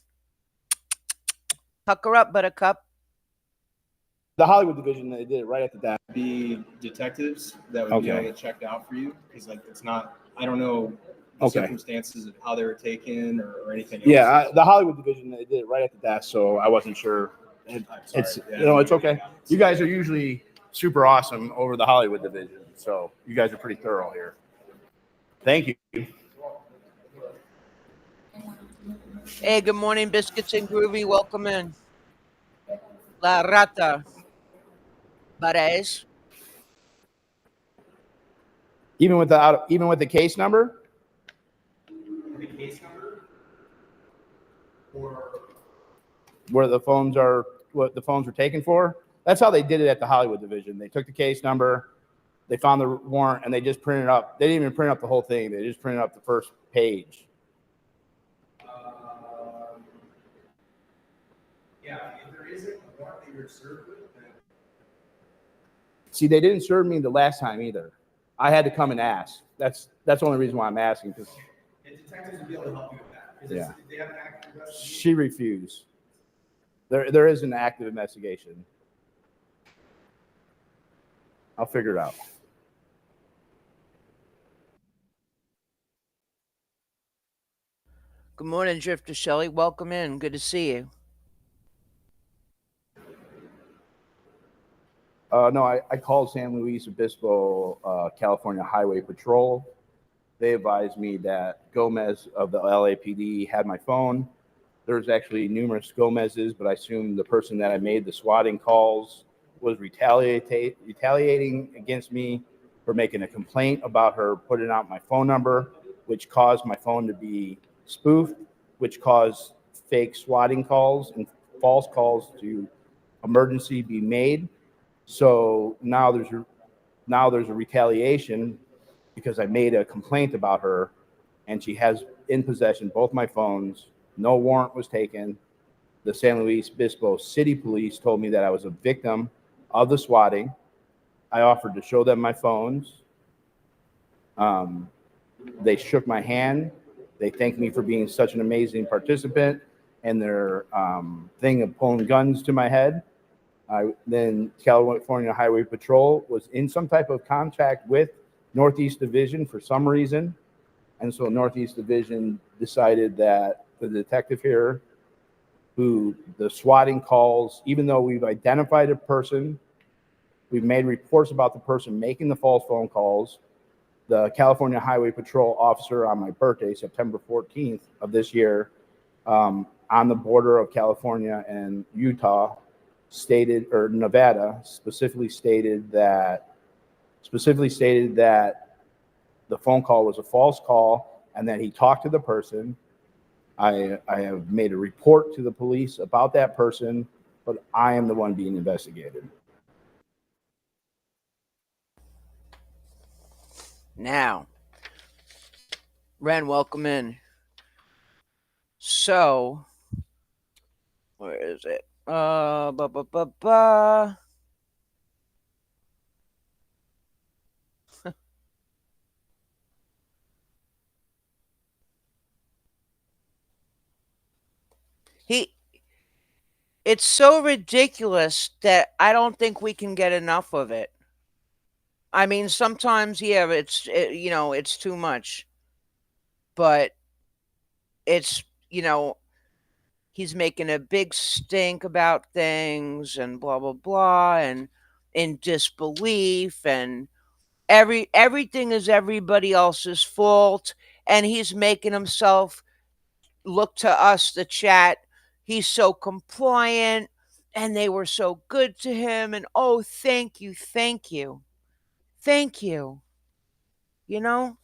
Pucker up, buttercup. The Hollywood division, they did it right at the desk. Be detectives that would be Okay. able to check out for you, because like it's not. I don't know the Okay. circumstances of how they were taken or anything. else. Yeah, the Hollywood division, they did it right at the desk, so I wasn't sure. I'm sorry. It's Yeah. it's okay. You guys are usually super awesome over the Hollywood division, so you guys are pretty thorough here. Thank you. Hey, good morning, Biscuits and Groovy. Welcome in. La Rata. Bares. Even with the case number. The case number? Or Where what the phones were taken for. That's how they did it at the Hollywood division. They took the case number, they found the warrant, and they just printed up. They didn't even print up the whole thing. They just printed up the first page. yeah, if there isn't a warrant that you're served with, then See, they didn't serve me the last time either. I had to come and ask. That's the only reason why I'm asking, because and detectives will be able to help you with that. 'Cause Yeah. if they have an active investigation. she refused. There is an active investigation. I'll figure it out. Good morning, Drifter Shelley. Welcome in. Good to see you. No, I called San Luis Obispo, California Highway Patrol. They advised me that Gomez of the LAPD had my phone. There's actually numerous Gomez's, but I assume the person that I made the swatting calls was retaliating against me for making a complaint about her putting out my phone number, which caused my phone to be spoofed, which caused fake swatting calls and false calls to emergency be made. So now there's a retaliation because I made a complaint about her, and she has in possession both my phones. No warrant was taken. The San Luis Obispo City Police told me that I was a victim of the swatting. I offered to show them my phones. They shook my hand. They thanked me for being such an amazing participant, and their thing of pulling guns to my head. Then California Highway Patrol was in some type of contact with Northeast Division for some reason. And so Northeast Division decided that the detective here, who the swatting calls, even though we've identified a person, we've made reports about the person making the false phone calls, the California Highway Patrol officer on my birthday, September 14th of this year, on the border of California and Utah, stated, or Nevada, specifically stated that the phone call was a false call and that he talked to the person. I have made a report to the police about that person, but I am the one being investigated. Now, Ren, welcome in. So, where is it? Ba ba ba ba. It's so ridiculous that I don't think we can get enough of it. I mean, sometimes, yeah, it's too much. But it's, he's making a big stink about things and blah blah blah and in disbelief and everything is everybody else's fault, and he's making himself look to us, the chat. He's so compliant and they were so good to him. And oh, thank you. Thank you. Thank you. You know?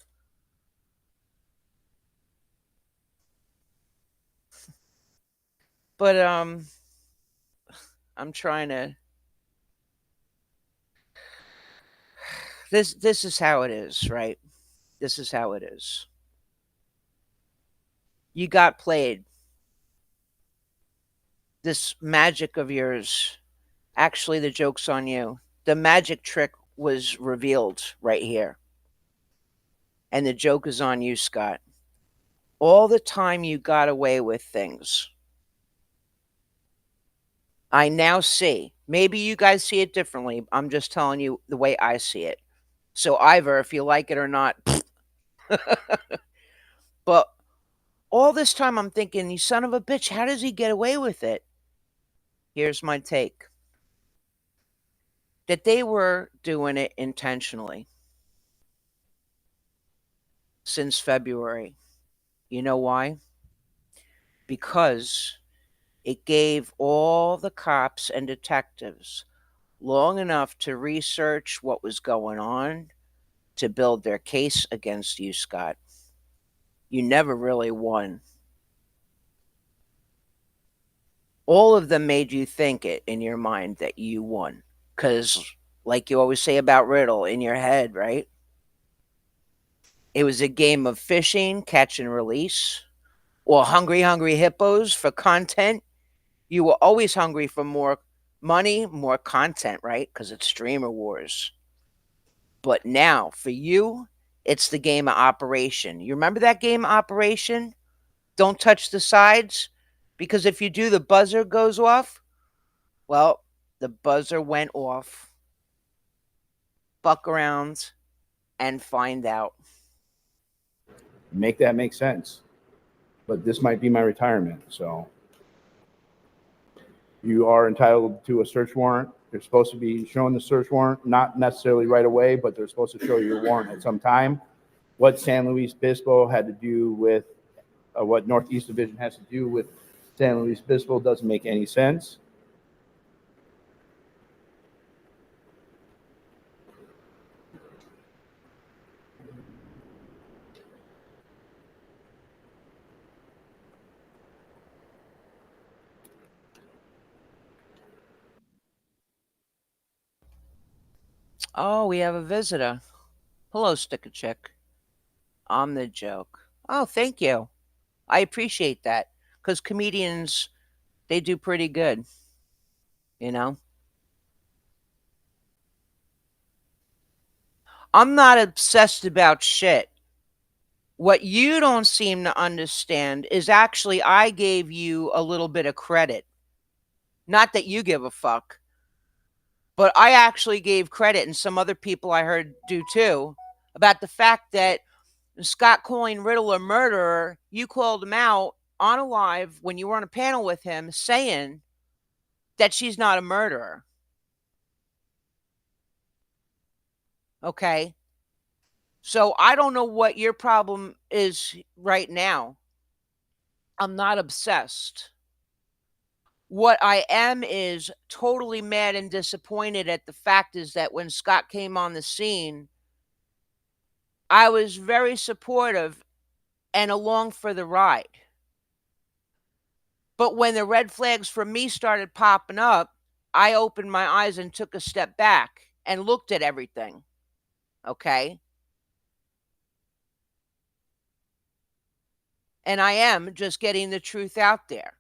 But I'm trying to this is how it is, right? This is how it is. You got played. This magic of yours, actually the joke's on you. The magic trick was revealed right here. And the joke is on you, Scott. All the time you got away with things. I now see. Maybe you guys see it differently. I'm just telling you the way I see it. So, Ivor, if you like it or not. But all this time I'm thinking, you son of a bitch, how does he get away with it? Here's my take. That they were doing it intentionally since February. You know why? Because it gave all the cops and detectives long enough to research what was going on to build their case against you, Scott. You never really won. All of them made you think it in your mind that you won. Because, like you always say about Riddle, in your head, right? It was a game of fishing, catch and release, or hungry, hungry hippos for content. You were always hungry for more money, more content, right? Because it's streamer wars. But now, for you, it's the game of Operation. You remember that game, Operation? Don't touch the sides? Because if you do, the buzzer goes off. Well, the buzzer went off. Buck around and find out. Make that make sense. But this might be my retirement, so you are entitled to a search warrant. They're supposed to be showing the search warrant, not necessarily right away, but they're supposed to show you a warrant at some time. What San Luis Obispo had to do with what Northeast Division has to do with San Luis Obispo doesn't make any sense. Oh, we have a visitor. Hello, Sticker Chick. I'm the joke. Oh, thank you. I appreciate that. Because comedians, they do pretty good. You know? I'm not obsessed about shit. What you don't seem to understand is actually I gave you a little bit of credit. Not that you give a fuck. But I actually gave credit, and some other people I heard do too, about the fact that Scott calling Riddle a murderer, you called him out on a live when you were on a panel with him saying that she's not a murderer. Okay? So I don't know what your problem is right now. I'm not obsessed. What I am is totally mad and disappointed at the fact is that when Scott came on the scene, I was very supportive and along for the ride. But when the red flags for me started popping up, I opened my eyes and took a step back and looked at everything. Okay? And I am just getting the truth out there.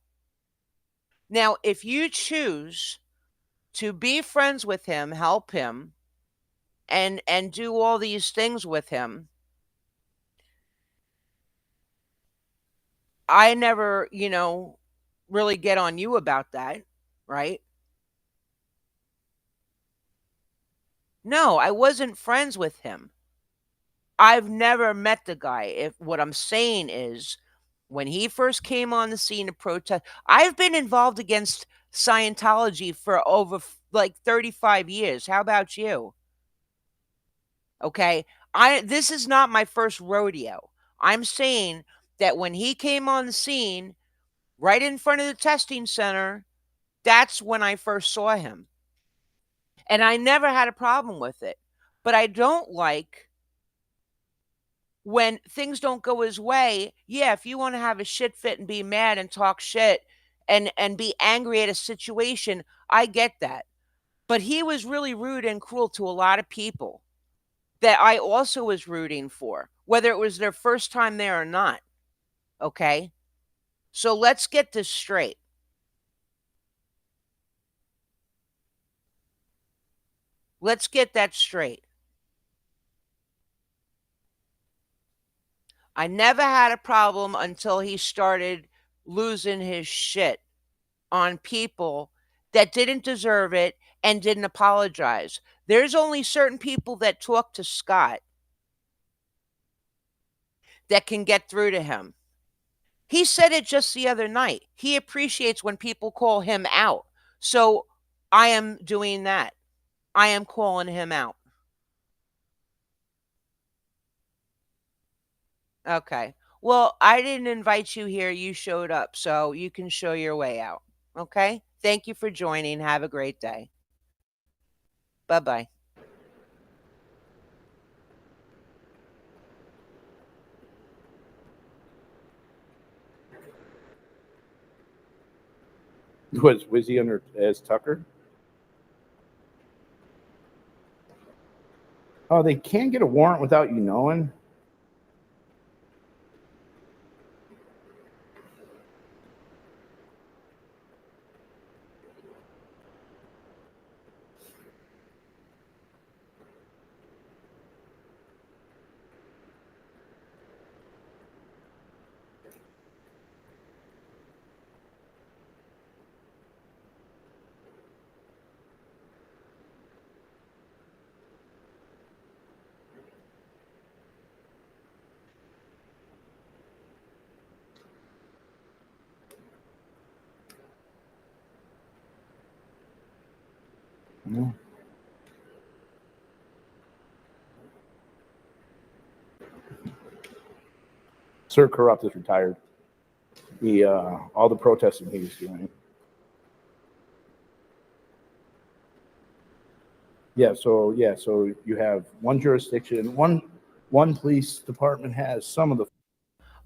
Now, if you choose to be friends with him, help him, and do all these things with him, I never, really get on you about that, right? No, I wasn't friends with him. I've never met the guy. If what I'm saying is when he first came on the scene to protest, I've been involved against Scientology for over like 35 years. How about you? Okay? This is not my first rodeo. I'm saying that when he came on the scene right in front of the testing center, that's when I first saw him. And I never had a problem with it. But I don't like when things don't go his way. Yeah, if you want to have a shit fit and be mad and talk shit and be angry at a situation, I get that. But he was really rude and cruel to a lot of people that I also was rooting for, whether it was their first time there or not. Okay? So let's get this straight. Let's get that straight. I never had a problem until he started losing his shit on people that didn't deserve it and didn't apologize. There's only certain people that talk to Scott that can get through to him. He said it just the other night. He appreciates when people call him out. So I am doing that. I am calling him out. Okay. Well, I didn't invite you here. You showed up, so you can show your way out. Okay? Thank you for joining. Have a great day. Bye-bye. Was he under as Tucker? Oh, they can't get a warrant without you knowing. No. Sir Corrupt is retired. He all the protesting he was doing. So you have one jurisdiction, one police department has some of the.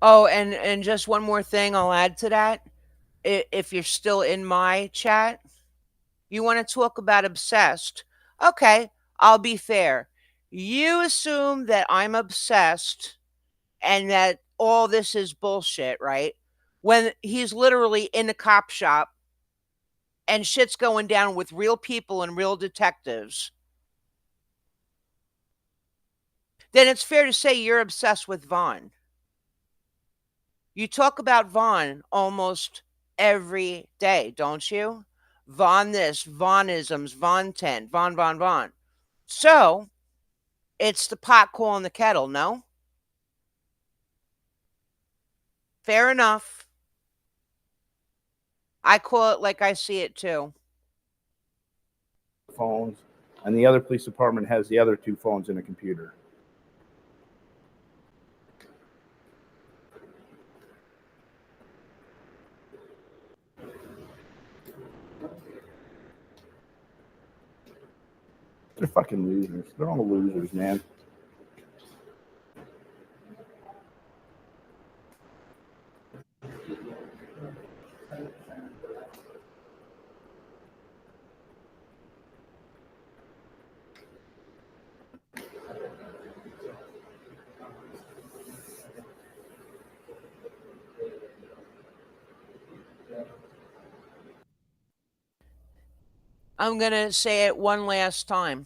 Oh, and just one more thing I'll add to that. If you're still in my chat, you want to talk about obsessed. Okay, I'll be fair. You assume that I'm obsessed and that all this is bullshit, right? When he's literally in a cop shop and shit's going down with real people and real detectives, then it's fair to say you're obsessed with Vaughn. You talk about Vaughn almost every day, don't you? Vaughn this, Vaughnisms, Vaughn 10, Vaughn. So, it's the pot calling the kettle, no? Fair enough. I call it like I see it too. Phones, and the other police department has the other two phones and a computer. They're fucking losers. They're all losers, man. I'm going to say it one last time.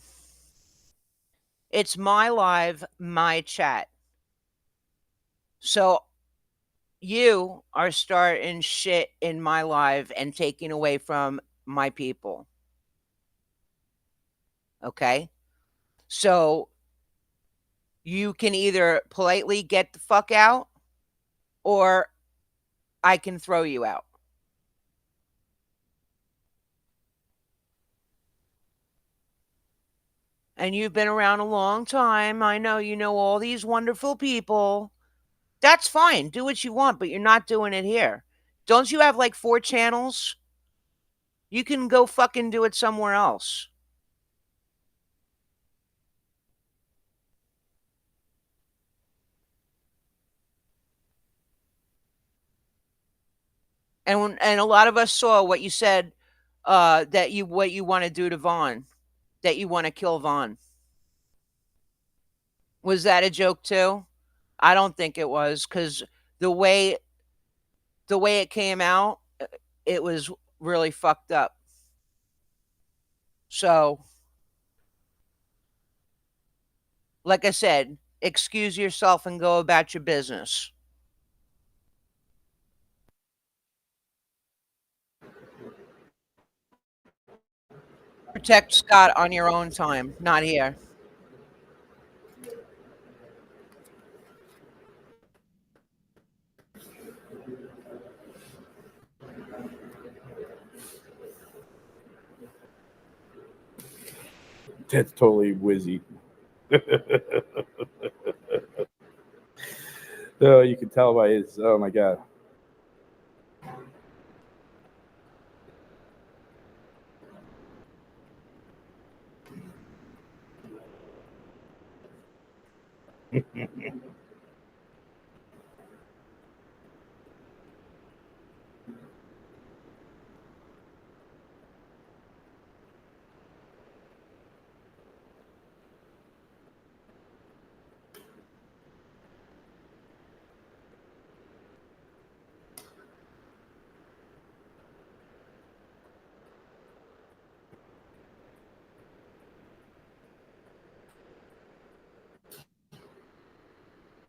It's my live, my chat. So you are starting shit in my live and taking away from my people. Okay? So you can either politely get the fuck out or I can throw you out. And you've been around a long time. I know you know all these wonderful people. That's fine. Do what you want, but you're not doing it here. Don't you have like 4 channels? You can go fucking do it somewhere else. And a lot of us saw what you said, that you what you want to do to Vaughn, that you want to kill Vaughn. Was that a joke too? I don't think it was, because the way it came out, it was really fucked up. So, like I said, excuse yourself and go about your business. Protect Scott on your own time, not here. That's totally Wizzy. Oh, you can tell by his. Oh my god.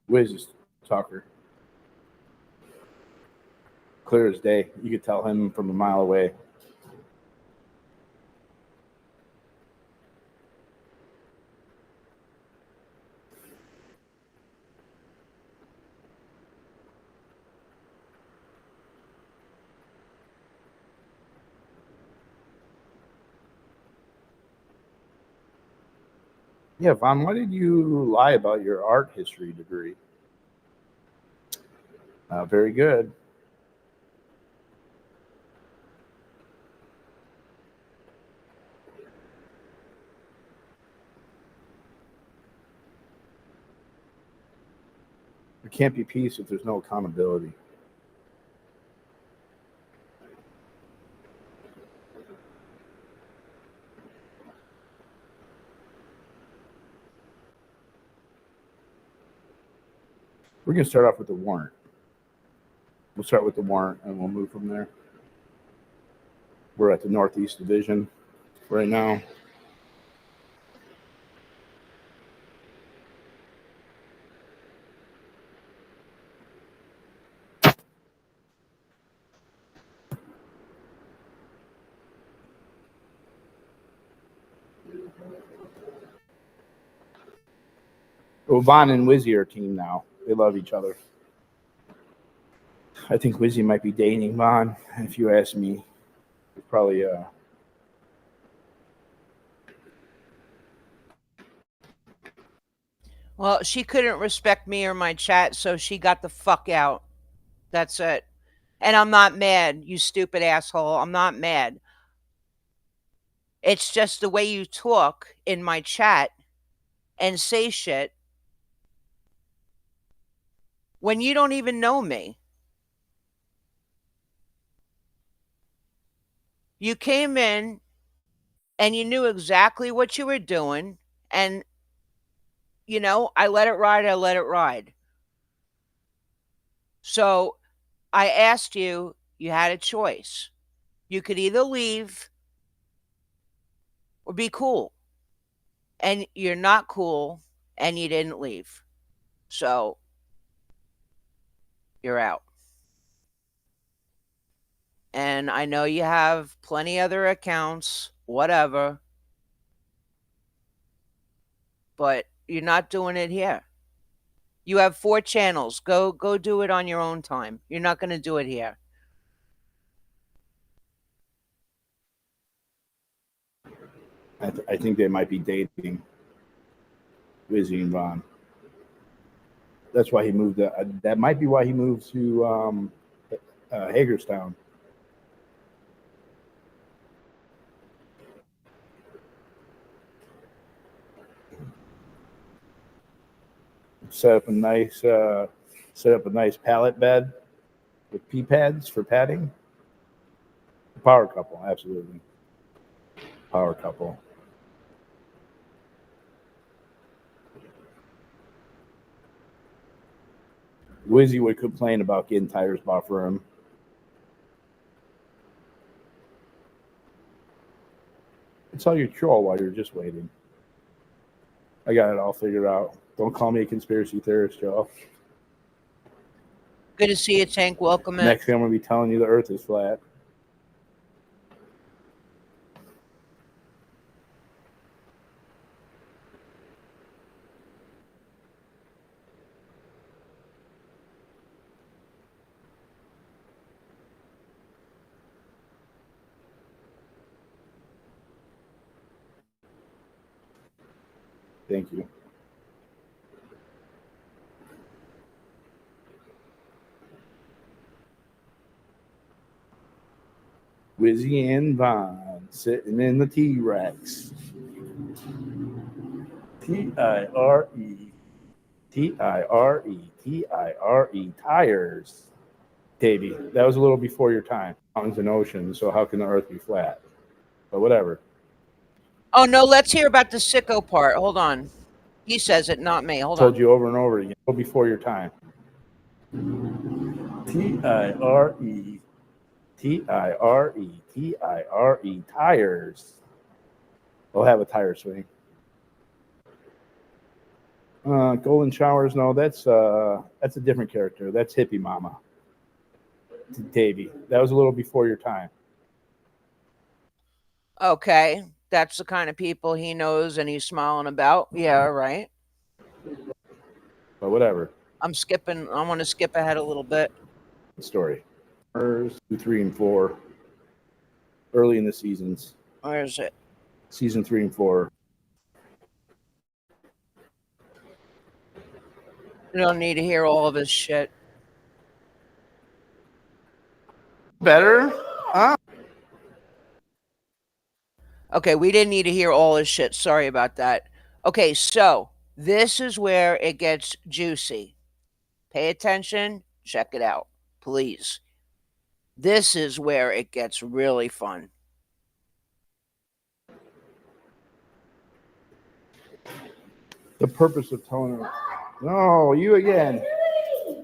Wiz is talker. Clear as day. You could tell him from a mile away. Yeah, Vaughn, why did you lie about your art history degree? Very good. There can't be peace if there's no accountability. We're going to start off with the warrant. We'll start with the warrant and we'll move from there. We're at the Northeast Division right now. Well, Vaughn and Wizzy are a team now. They love each other. I think Wizzy might be dating Vaughn. If you ask me, it's probably Well, she couldn't respect me or my chat, so she got the fuck out. That's it. And I'm not mad, you stupid asshole. I'm not mad. It's just the way you talk in my chat and say shit when you don't even know me. You came in and you knew exactly what you were doing, and I let it ride, I let it ride. So I asked you, you had a choice. You could either leave or be cool. And you're not cool, and you didn't leave. So you're out. And I know you have plenty other accounts, whatever. But you're not doing it here. You have 4 channels. Go do it on your own time. You're not going to do it here. I think they might be dating Wizzy and Vaughn. That's why he moved. That might be why he moved to Hagerstown. Set up a nice pallet bed with pee pads for padding. Power couple, absolutely. Power couple. Wizzy would complain about getting tires bought for him. Tell your troll while you're just waiting. I got it all figured out. Don't call me a conspiracy theorist, Joe. Good to see you, Tank. Welcome in. Next thing I'm going to be telling you the earth is flat. Thank you. Wizzy and Vaughn sitting in the T-Rex. T-I-R-E. T-I-R-E. T-I-R-E. Tires. Davey, that was a little before your time. Mountains and oceans, so how can the earth be flat? But whatever. Oh, no, let's hear about the sicko part. Hold on. He says it, not me. Hold Told on. you over and over again. Before your time. T-I-R-E. T-I-R-E. T-I-R-E. Tires. We'll have a tire swing. Golden showers, no, that's a different character. That's Hippie Mama. Davey. That was a little before your time. Okay. That's the kind of people he knows and he's smiling about. Yeah, right. But whatever. I want to skip ahead a little bit. Story. 2, 3, and 4. Early in the seasons. Where is it? Season 3 and 4. You don't need to hear all of his shit. Better? Huh? Okay, we didn't need to hear all his shit. Sorry about that. Okay, so this is where it gets juicy. Pay attention. Check it out, please. This is where it gets really fun. The purpose of telling her. No, you again.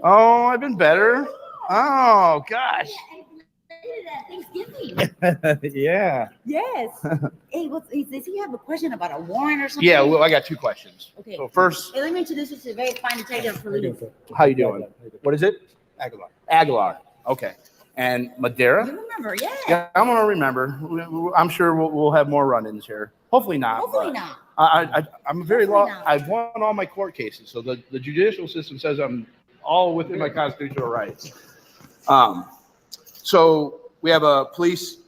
Oh, I've been better. Oh, gosh. Thanksgiving. Yeah. Yes. Hey, does he have a question about a warrant or something? Yeah, well, I got 2 questions. Okay. So first, Hey, let me introduce you to a very fine detective police. how you doing? What is it? Aguilar. Aguilar. Okay. And Madeira? You remember, yeah. Yeah, I'm going to remember. I'm sure we'll have more run-ins here. Hopefully not. Hopefully but not. I'm very Hopefully long. not. I've won all my court cases. So the judicial system says I'm all within my constitutional rights. So we have a police.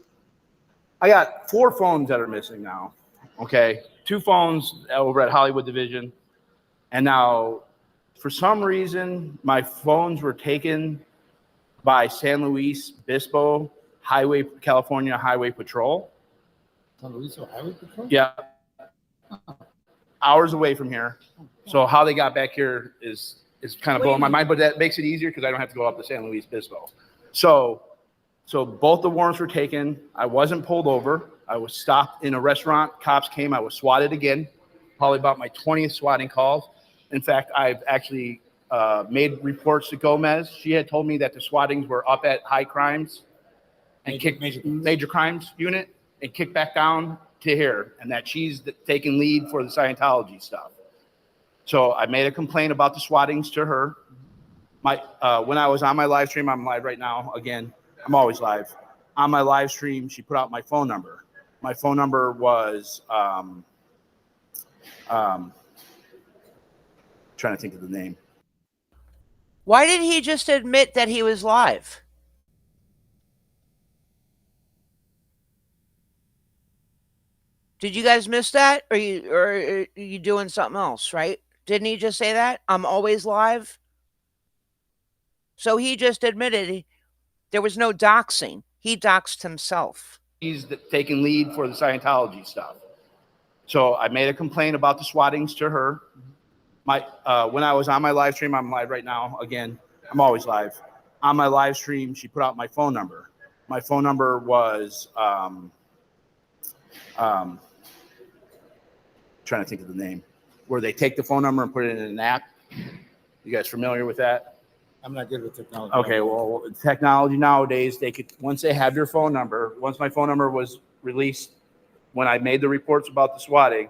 I got 4 phones that are missing now. Okay. 2 phones over at Hollywood Division. And now, for some reason, my phones were taken by San Luis Obispo California Highway Patrol. San Luis Highway Patrol? Yeah. Hours away from here. So how they got back here is kind of blowing my mind, but that makes it easier because I don't have to go up to San Luis Obispo. So both the warrants were taken. I wasn't pulled over. I was stopped in a restaurant. Cops came. I was swatted again, probably about my 20th swatting call. In fact, I've actually made reports to Gomez. She had told me that the swattings were up at high crimes and major crimes unit and kicked back down to here, and that she's taking lead for the Scientology stuff. So I made a complaint about the swattings to her. When I was on my live stream, I'm live right now. Again, I'm always live. On my live stream, she put out my phone number. My phone number was trying to think of the name. Why did he just admit that he was live? Did you guys miss that? Or are you doing something else, right? Didn't he just say that? I'm always live? So he just admitted there was no doxing. He doxed himself. He's taking lead for the Scientology stuff. So I made a complaint about the swattings to her. When I was on my live stream, I'm live right now. Again, I'm always live. On my live stream, she put out my phone number. My phone number was trying to think of the name, where they take the phone number and put it in an app. You guys familiar with that? I'm not good with technology. Okay, well, technology nowadays, they could, once they have your phone number, once my phone number was released, when I made the reports about the swatting,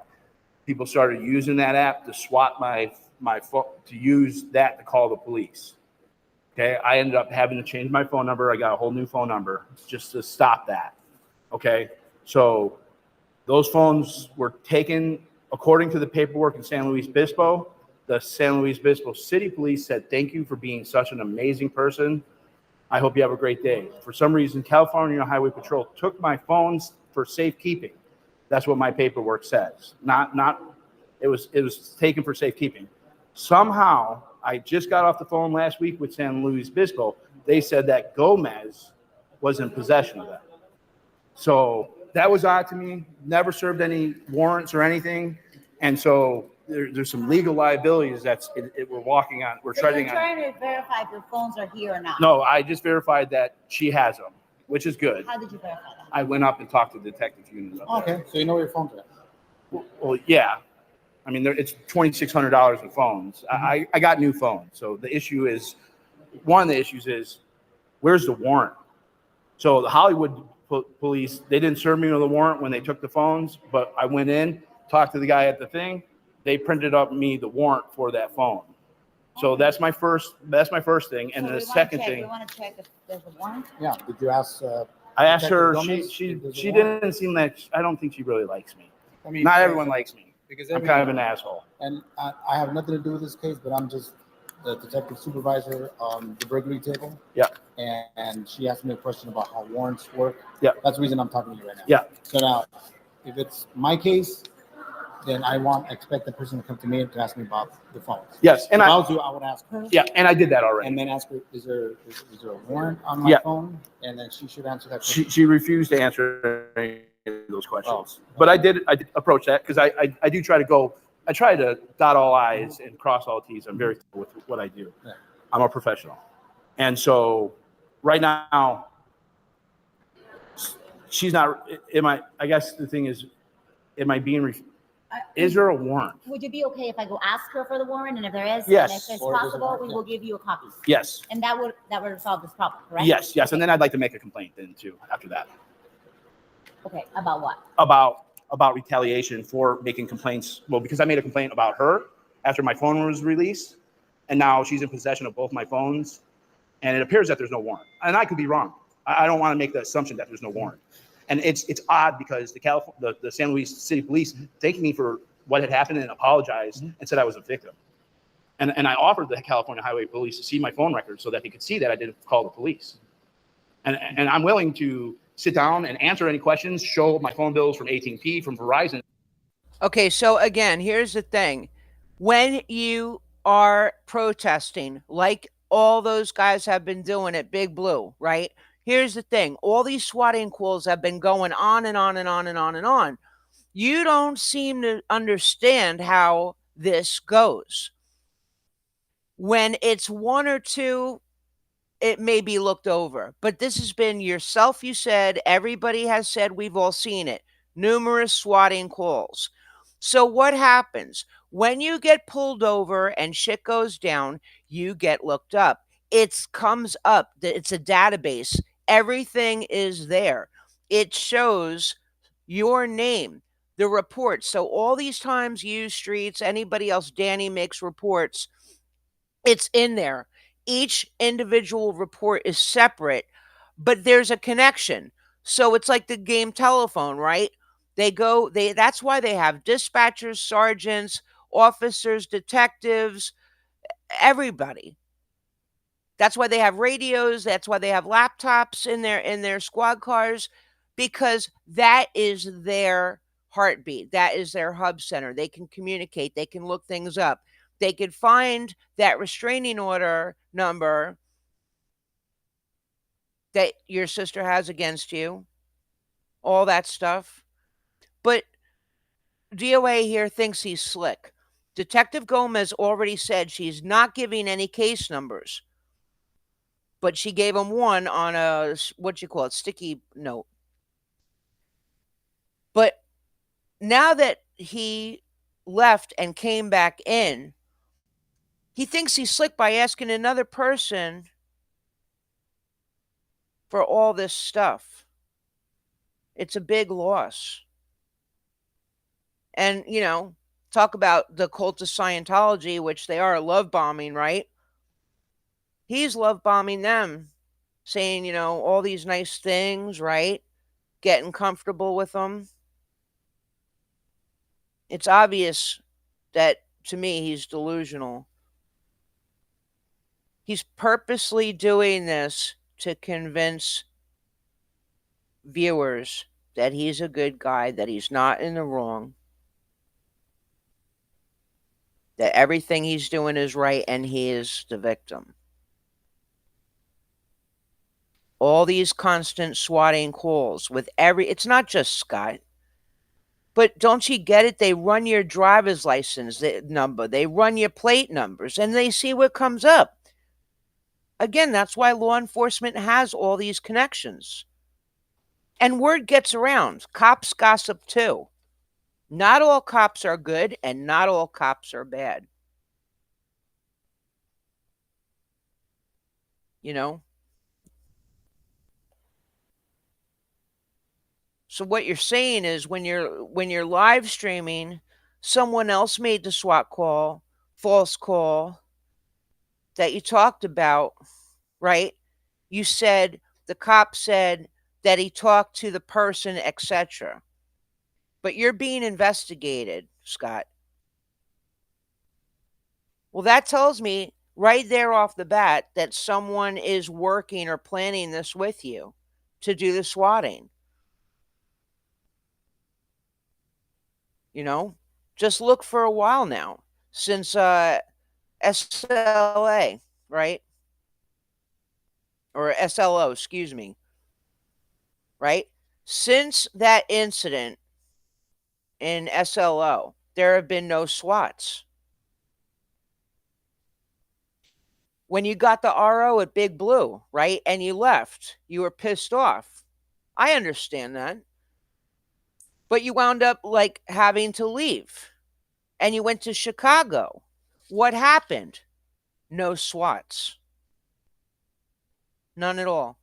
people started using that app to swat my phone, to use that to call the police. Okay, I ended up having to change my phone number. I got a whole new phone number just to stop that. Okay, so those phones were taken according to the paperwork in San Luis Obispo. The San Luis Obispo City Police said, "Thank you for being such an amazing person. I hope you have a great day." For some reason, California Highway Patrol took my phones for safekeeping. That's what my paperwork says. It was taken for safekeeping. Somehow, I just got off the phone last week with San Luis Obispo. They said that Gomez was in possession of them. So that was odd to me. Never served any warrants or anything. And so there's some legal liabilities we're walking on. We're So treading you're on. trying to verify if your phones are here or not. No, I just verified that she has them, which is good. How did you verify that? I went up and talked to the detective unit. Okay, so you know where your phone's at. Well, yeah. I mean, it's $2,600 in phones. I got new phones. So the issue is, one of the issues is, where's the warrant? So the Hollywood police, they didn't serve me with a warrant when they took the phones, but I went in, talked to the guy at the thing. They printed up me the warrant for that phone. So that's my first thing. And So the we second wanna check- thing, We want to check if there's a warrant. Yeah, did you ask? I asked her, Detective she Gomez, is there a warrant? didn't seem like, I don't think she really likes me. I mean, Not everyone likes me. because I'm kind of an asshole. And I have nothing to do with this case, but I'm just the detective supervisor on the burglary table. Yeah. And she asked me a question about how warrants work. Yeah. That's the reason I'm talking to you right now. Yeah. So now, if it's my case, then I expect the person to come to me and to ask me about the phones. Yes, and if I I, was you, I would ask her. yeah, and I did that already. And then ask her, is there a warrant on my Yeah. phone? And then she should answer that question. She refused to answer any of those questions. Oh. But I did approach that because I do try to dot all I's and cross all T's. I'm very thorough with what I do. Yeah. I'm a professional. And so right now, she's not, I guess the thing is, am I being, is there a warrant? Would it be okay if I go ask her for the warrant, and if there is, Yes. and if it's Or if there's a possible, warrant, we yeah. will give you a copy, Yes. and that would resolve this problem, correct? Yes. And then I'd like to make a complaint then too, after that, Okay, about what? about retaliation for making complaints. Well, because I made a complaint about her after my phone was released, and now she's in possession of both my phones, and it appears that there's no warrant. And I could be wrong. I don't want to make the assumption that there's no warrant. And it's odd because the San Luis City Police thanked me for what had happened and apologized and said I was a victim. And I offered the California Highway Police to see my phone records so that they could see that I didn't call the police. And I'm willing to sit down and answer any questions, show my phone bills from AT&T, from Verizon. Okay, so again, here's the thing. When you are protesting, like all those guys have been doing at Big Blue, right? Here's the thing. All these swatting calls have been going on and on and on and on and on. You don't seem to understand how this goes. When it's one or two, it may be looked over. But this has been yourself, you said, everybody has said, we've all seen it. Numerous swatting calls. So what happens? When you get pulled over and shit goes down, you get looked up. It comes up. It's a database. Everything is there. It shows your name, the report. So all these times, U Streets, anybody else, Danny makes reports, it's in there. Each individual report is separate, but there's a connection. So it's like the game telephone, right? That's why they have dispatchers, sergeants, officers, detectives, everybody. That's why they have radios, that's why they have laptops in their squad cars, because that is their heartbeat. That is their hub center. They can communicate, they can look things up. They could find that restraining order number that your sister has against you, all that stuff. But DOA here thinks he's slick. Detective Gomez already said she's not giving any case numbers, but she gave him one on a, what you call it, sticky note. But now that he left and came back in, he thinks he's slick by asking another person for all this stuff. It's a big loss. And, you know, talk about the cult of Scientology, which they are love bombing, right? He's love bombing them, saying, you know, all these nice things, right? Getting comfortable with them. It's obvious that, to me, he's delusional. He's purposely doing this to convince viewers that he's a good guy, that he's not in the wrong, that everything he's doing is right and he is the victim. All these constant swatting calls with it's not just Scott. But don't you get it? They run your driver's license number. They run your plate numbers and they see what comes up. Again, that's why law enforcement has all these connections. And word gets around. Cops gossip too. Not all cops are good and not all cops are bad. You know? So what you're saying is when you're live streaming, someone else made the SWAT call, false call that you talked about, right? You said the cop said that he talked to the person, etc. But you're being investigated, Scott. Well, that tells me right there off the bat that someone is working or planning this with you to do the swatting. You know, just look for a while now since SLA, right? Or SLO, excuse me. Right? Since that incident in SLO, there have been no SWATs. When you got the RO at Big Blue, right, and you left, you were pissed off. I understand that. But you wound up like having to leave. And you went to Chicago. What happened? No SWATs. None at all.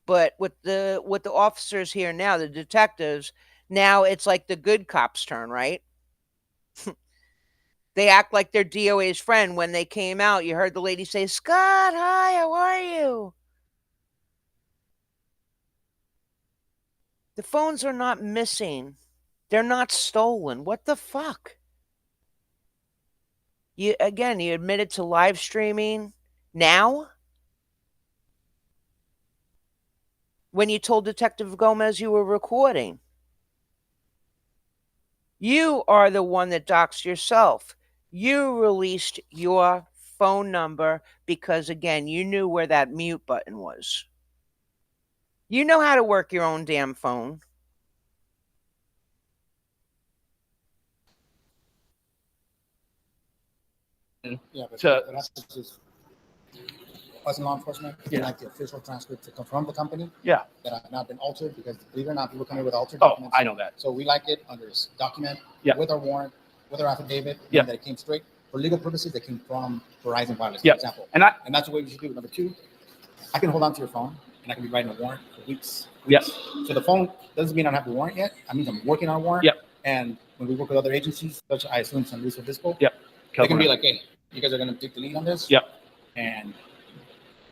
But with the officers here now, the detectives, now it's like the good cops' turn, right? They act like they're DOA's friend. When they came out, you heard the lady say, "Scott, hi, how are you?" The phones are not missing. They're not stolen. What the fuck? You admitted to live streaming now? When you told Detective Gomez you were recording. You are the one that doxed yourself. You released your phone number because, again, you knew where that mute button was. You know how to work your own damn phone. Yeah, but To- that's just us in law enforcement. We Yeah. like the official transcript to come from the company. Yeah. That have not been altered because, believe it or not, people come in with altered Oh, documents. I know that. So we like it under this document Yeah. with our warrant, with our affidavit, Yeah. that it came straight. For legal purposes, they came from Verizon Wireless, Yeah. for example. And I, And that's the way we should do it. Number two, I can hold on to your phone and I can be writing a warrant for weeks. yes. So the phone doesn't mean I don't have the warrant yet. I mean I'm working on a warrant. Yep. And when we work with other agencies, such I assume San Luis Obispo, Yep. they can be like, hey, you guys are going to take the lead on this. Yep. And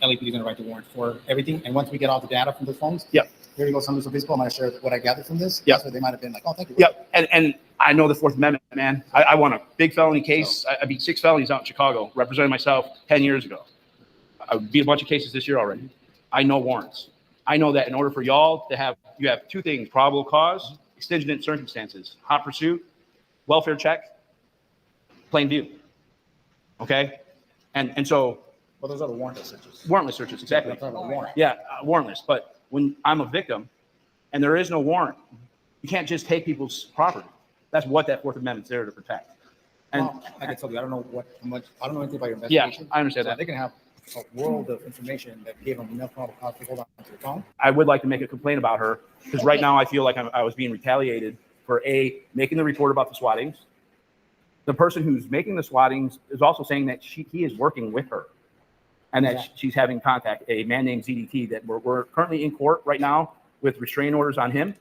LAPD is going to write the warrant for everything. And once we get all the data from the phones, Yep. Here you go, San Luis Obispo. I'm going to share what I gathered from this. Yep. That's what they might have been like, oh, thank you. Yep. And I know the Fourth Amendment, man. I won a big felony case. I beat 6 felonies out in Chicago, representing myself 10 years ago. I beat a bunch of cases this year already. I know warrants. I know that in order for y'all to have, you have 2 things: probable cause, exigent circumstances, hot pursuit, welfare check, plain view. Okay? And so Well, those are the warrantless searches. Warrantless searches, exactly. That's not a warrant. Yeah, warrantless. But when I'm a victim and there is no warrant, you can't just take people's property. That's what that Fourth Amendment's there to protect. And Well, like I told you, I don't know I don't know anything about your yeah, investigation. I understand So that. they can have a world of information that gave them enough probable cause to hold on to the phone. I would like to make a complaint about her because right now I feel like I was being retaliated for making the report about the swattings. The person who's making the swattings is also saying that he is working with her and that Yeah. she's having contact, a man named ZDT, that we're currently in court right now with restraining orders on him.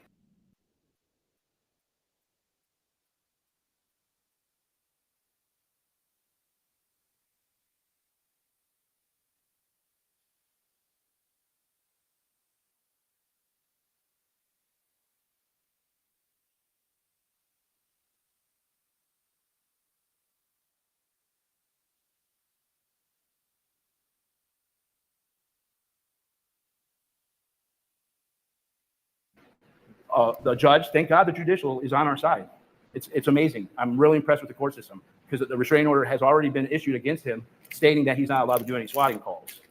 The judge, thank God the judicial is on our side. It's amazing. I'm really impressed with the court system because the restraining order has already been issued against him stating that he's not allowed to do any swatting calls.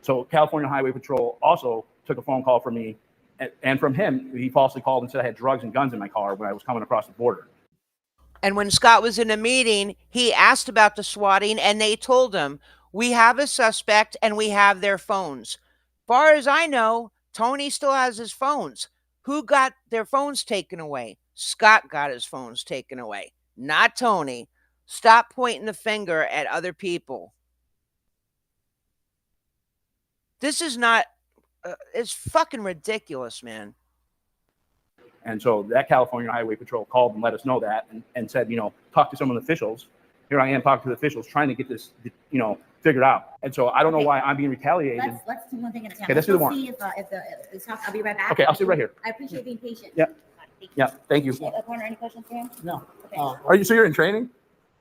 So California Highway Patrol also took a phone call from me, and from him, he falsely called and said I had drugs and guns in my car when I was coming across the border. And when Scott was in a meeting, he asked about the swatting, and they told him, we have a suspect and we have their phones. Far as I know, Tony still has his phones. Who got their phones taken away? Scott got his phones taken away, not Tony. Stop pointing the finger at other people. This is not, it's fucking ridiculous, man. And so that California Highway Patrol called and let us know that and said, talk to some of the officials. Here I am talking to the officials trying to get this, figured out. And so I don't know why I'm being retaliated. Let's do one thing at a time. Okay, let's do the warrant. See if I'll be right back. Okay, I'll sit right here. I appreciate being patient. Yeah. Yeah, thank you. Connor, any questions for him? No. Okay. So you're in training?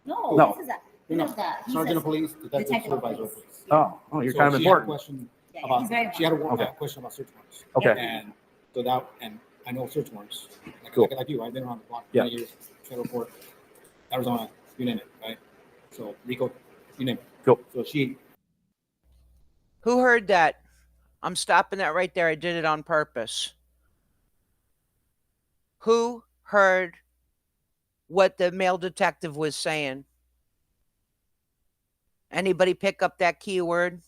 No, No. this is a, You this know, is a, he's Sergeant a of Police, Detective detective of Supervisor of police. Police. Oh, you're So kind of she had a important. question Yeah, yeah, about, he's very she had a Okay. question about search warrants. Okay. And so that, and I know search warrants. Cool. Like you, I've been around the block for Yeah. 20 years, federal court, Arizona, you name it, right? So Rico, you name it. Cool. So she, Who heard that? I'm stopping that right there. I did it on purpose. Who heard what the male detective was saying? Anybody pick up that keyword?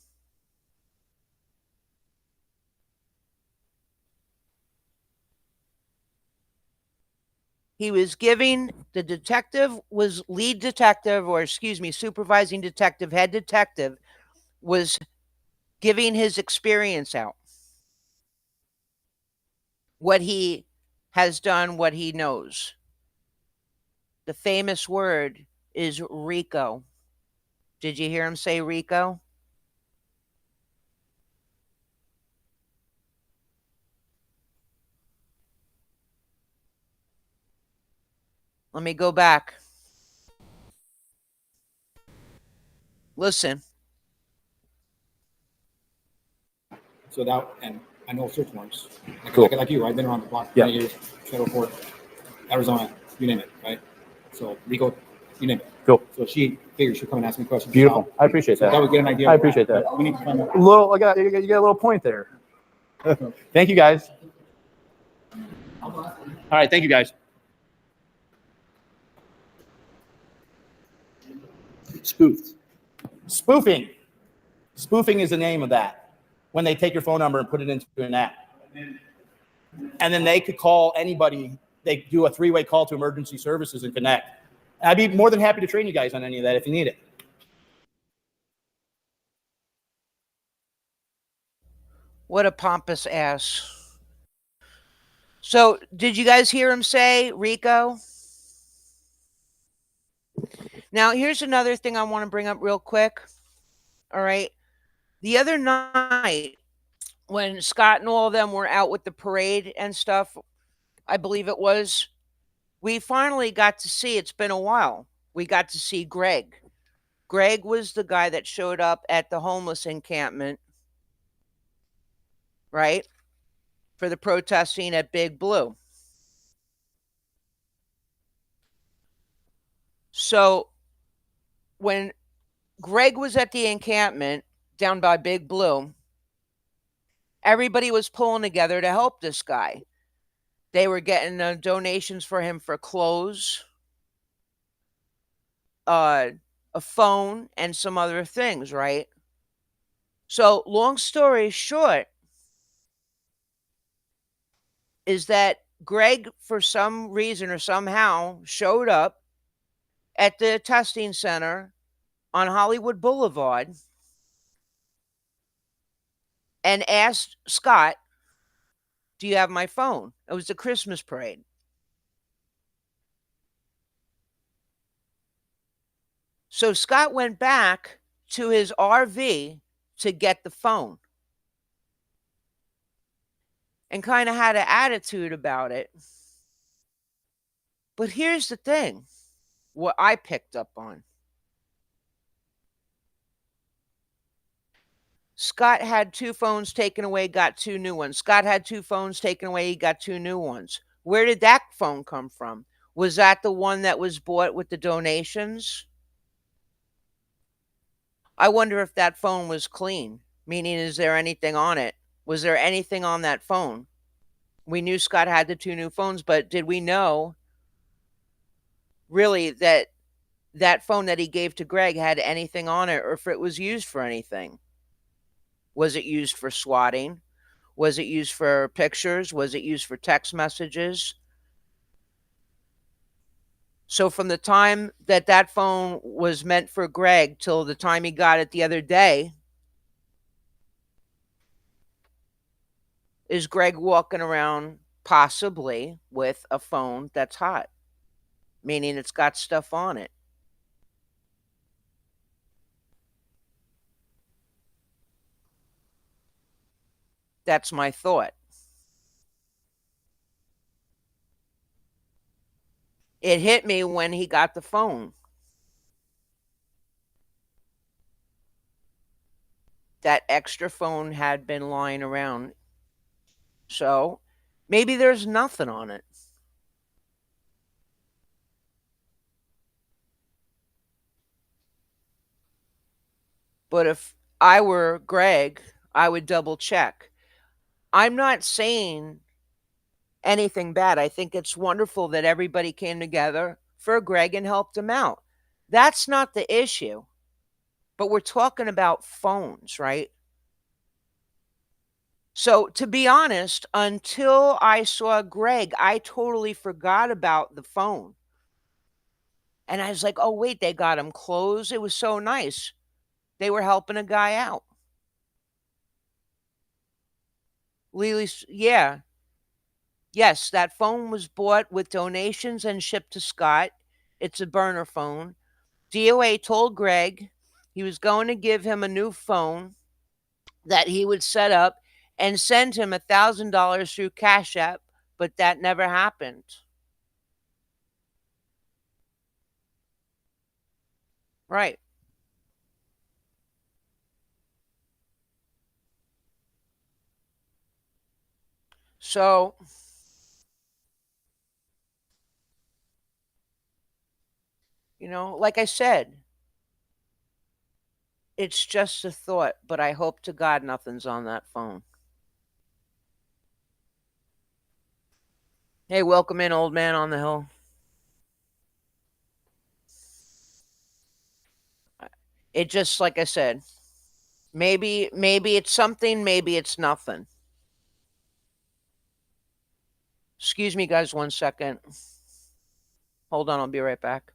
He was giving, the detective was lead detective, or excuse me, supervising detective, head detective, was giving his experience out. What he has done, what he knows. The famous word is RICO. Did you hear him say RICO? Let me go back. Listen. so that, and I know search warrants. Cool. Like you, I've been around the block for Yeah. 20 years, federal court, Arizona, you name it, right? So Rico, you name it. Cool. So she figured she'd come and ask me questions. Beautiful. I appreciate So that that. would get an idea. I of appreciate that. but We need to find out. You got a little point there. Thank you, guys. All right, thank you, guys. Spoofed. Spoofing. Spoofing is the name of that. When they take your phone number and put it into an app. And then they could call anybody. They do a three-way call to emergency services and connect. I'd be more than happy to train you guys on any of that if you need it. What a pompous ass. So, did you guys hear him say RICO? Now, here's another thing I want to bring up real quick. All right. The other night, when Scott and all of them were out with the parade and stuff, I believe it was, we finally got to see, it's been a while, we got to see Greg. Greg was the guy that showed up at the homeless encampment, right? For the protesting at Big Blue. So when Greg was at the encampment, down by Big Blue. Everybody was pulling together to help this guy. They were getting donations for him for clothes, uh, a phone, and some other things, right? So, long story short, is that Greg, for some reason or somehow, showed up at the testing center on Hollywood Boulevard and asked Scott, "Do you have my phone?" It was the Christmas parade. So Scott went back to his RV to get the phone and kind of had an attitude about it. But here's the thing, what I picked up on. Scott had 2 phones taken away, got 2 new ones. Scott had 2 phones taken away, he got 2 new ones. Where did that phone come from? Was that the one that was bought with the donations? I wonder if that phone was clean, meaning is there anything on it? Was there anything on that phone? We knew Scott had the 2 new phones, but did we know really that that phone that he gave to Greg had anything on it or if it was used for anything? Was it used for swatting? Was it used for pictures? Was it used for text messages? So from the time that that phone was meant for Greg till the time he got it the other day, is Greg walking around possibly with a phone that's hot, meaning it's got stuff on it? That's my thought. It hit me when he got the phone. That extra phone had been lying around. So maybe there's nothing on it. But if I were Greg, I would double check. I'm not saying anything bad. I think it's wonderful that everybody came together for Greg and helped him out. That's not the issue. But we're talking about phones, right? So, to be honest, until I saw Greg, I totally forgot about the phone. And I was like, oh, wait, they got him clothes. It was so nice. They were helping a guy out. Lily's, yeah. Yes, that phone was bought with donations and shipped to Scott. It's a burner phone. DOA told Greg he was going to give him a new phone that he would set up and send him $1,000 through Cash App, but that never happened. Right. So, like I said, it's just a thought, but I hope to God nothing's on that phone. Hey, welcome in, old man on the hill. It just, like I said, maybe it's something, maybe it's nothing. Excuse me, guys, 1 second. Hold on, I'll be right back.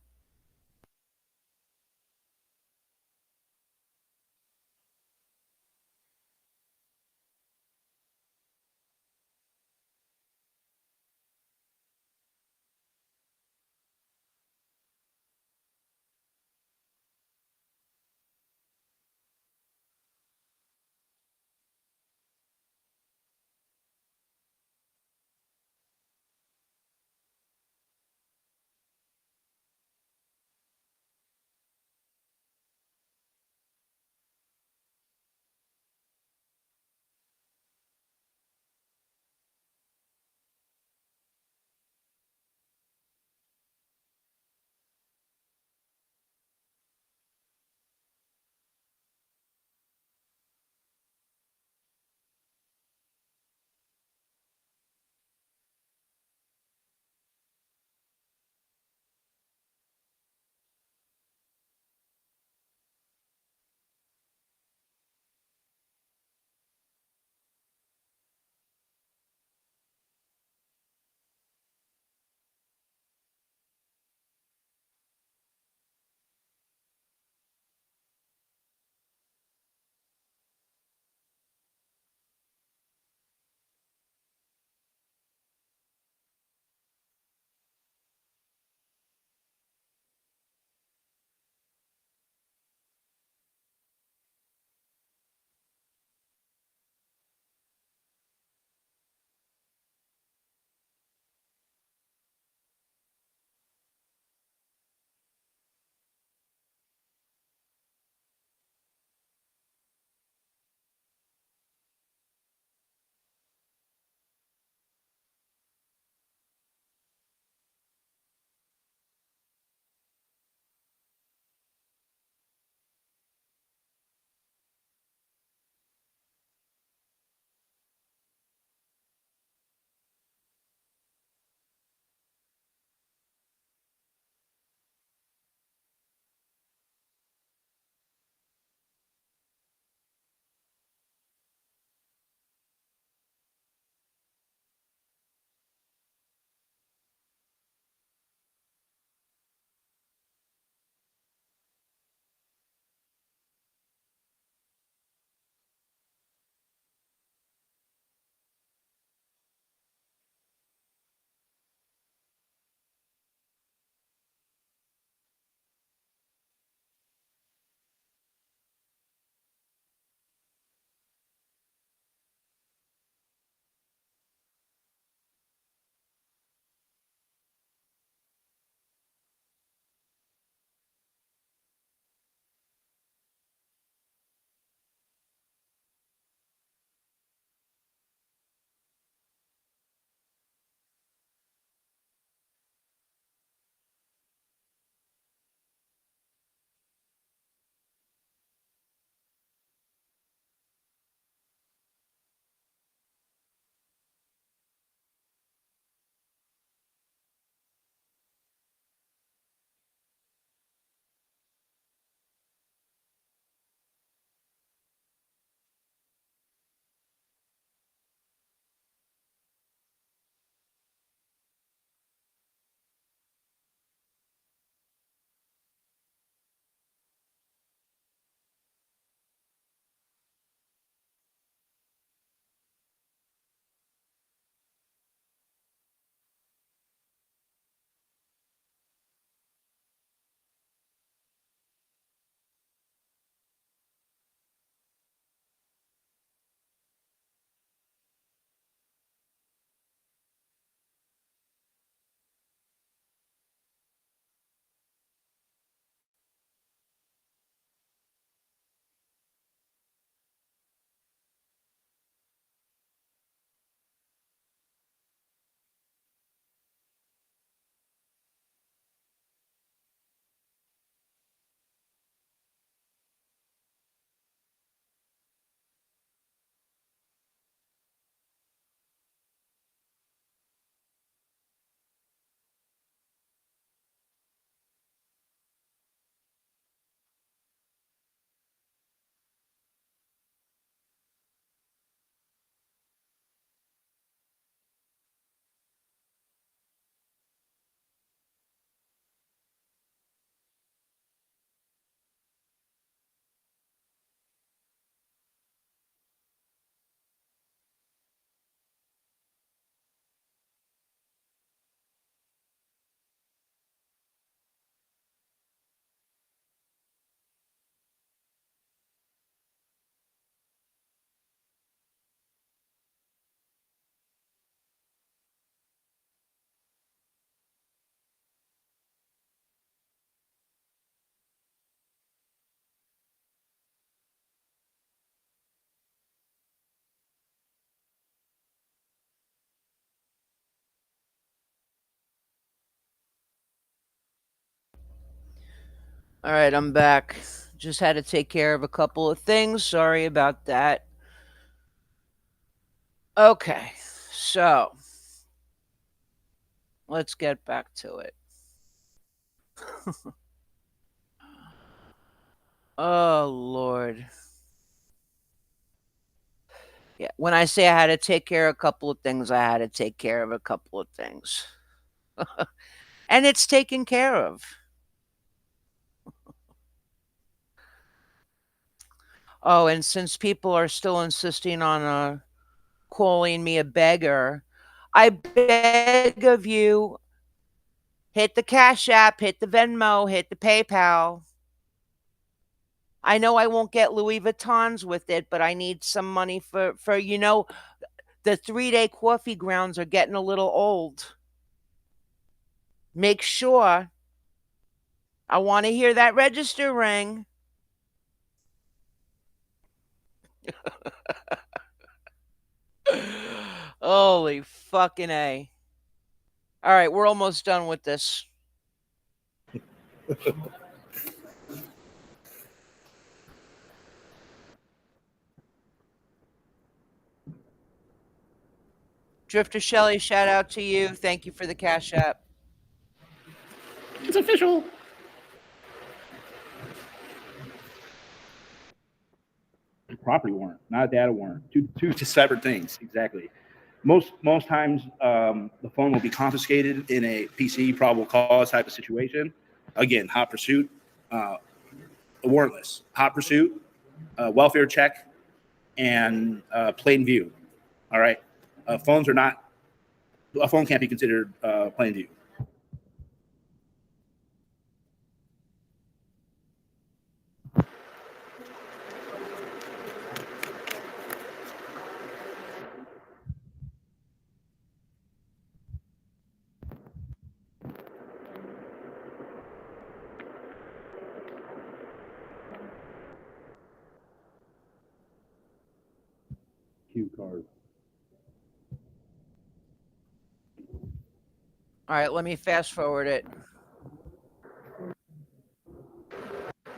All right, I'm back. Just had to take care of a couple of things. Sorry about that. Okay, so let's get back to it. Oh, Lord. Yeah, when I say I had to take care of a couple of things, I had to take care of a couple of things. And it's taken care of. Oh, and since people are still insisting on calling me a beggar, I beg of you, hit the Cash App, hit the Venmo, hit the PayPal. I know I won't get Louis Vuittons with it, but I need some money for the 3-day coffee grounds are getting a little old. Make sure I want to hear that register ring. Holy fucking A. All right, we're almost done with this. Drifter Shelley, shout out to you. Thank you for the Cash App. It's official. Property warrant, not a data warrant. Two separate things. Exactly. Most times, the phone will be confiscated in a PC probable cause type of situation. Again, hot pursuit, warrantless, hot pursuit, welfare check, and plain view. All right. Phones are not. A phone can't be considered plain view. Cue card. All right, let me fast forward it.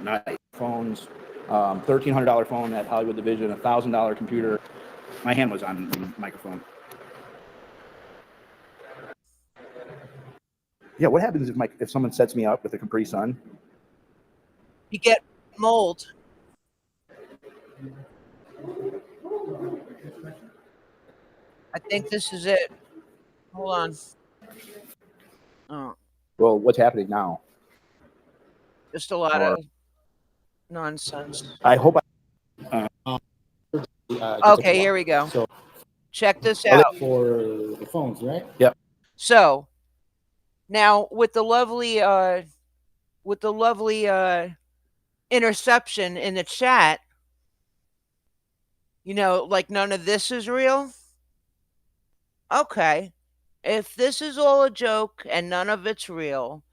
Nice phones, $1,300 phone at Hollywood Division, $1,000 computer. My hand was on the microphone. Yeah, what happens if someone sets me up with a Capri Sun? You get mold. I think this is it. Hold on. Oh, Well, what's happening now? just a lot of nonsense. I hope Okay, here we go. So Check this out. for the phones, right? So now with the lovely interception in the chat, like none of this is real. Okay. If this is all a joke and none of it's real,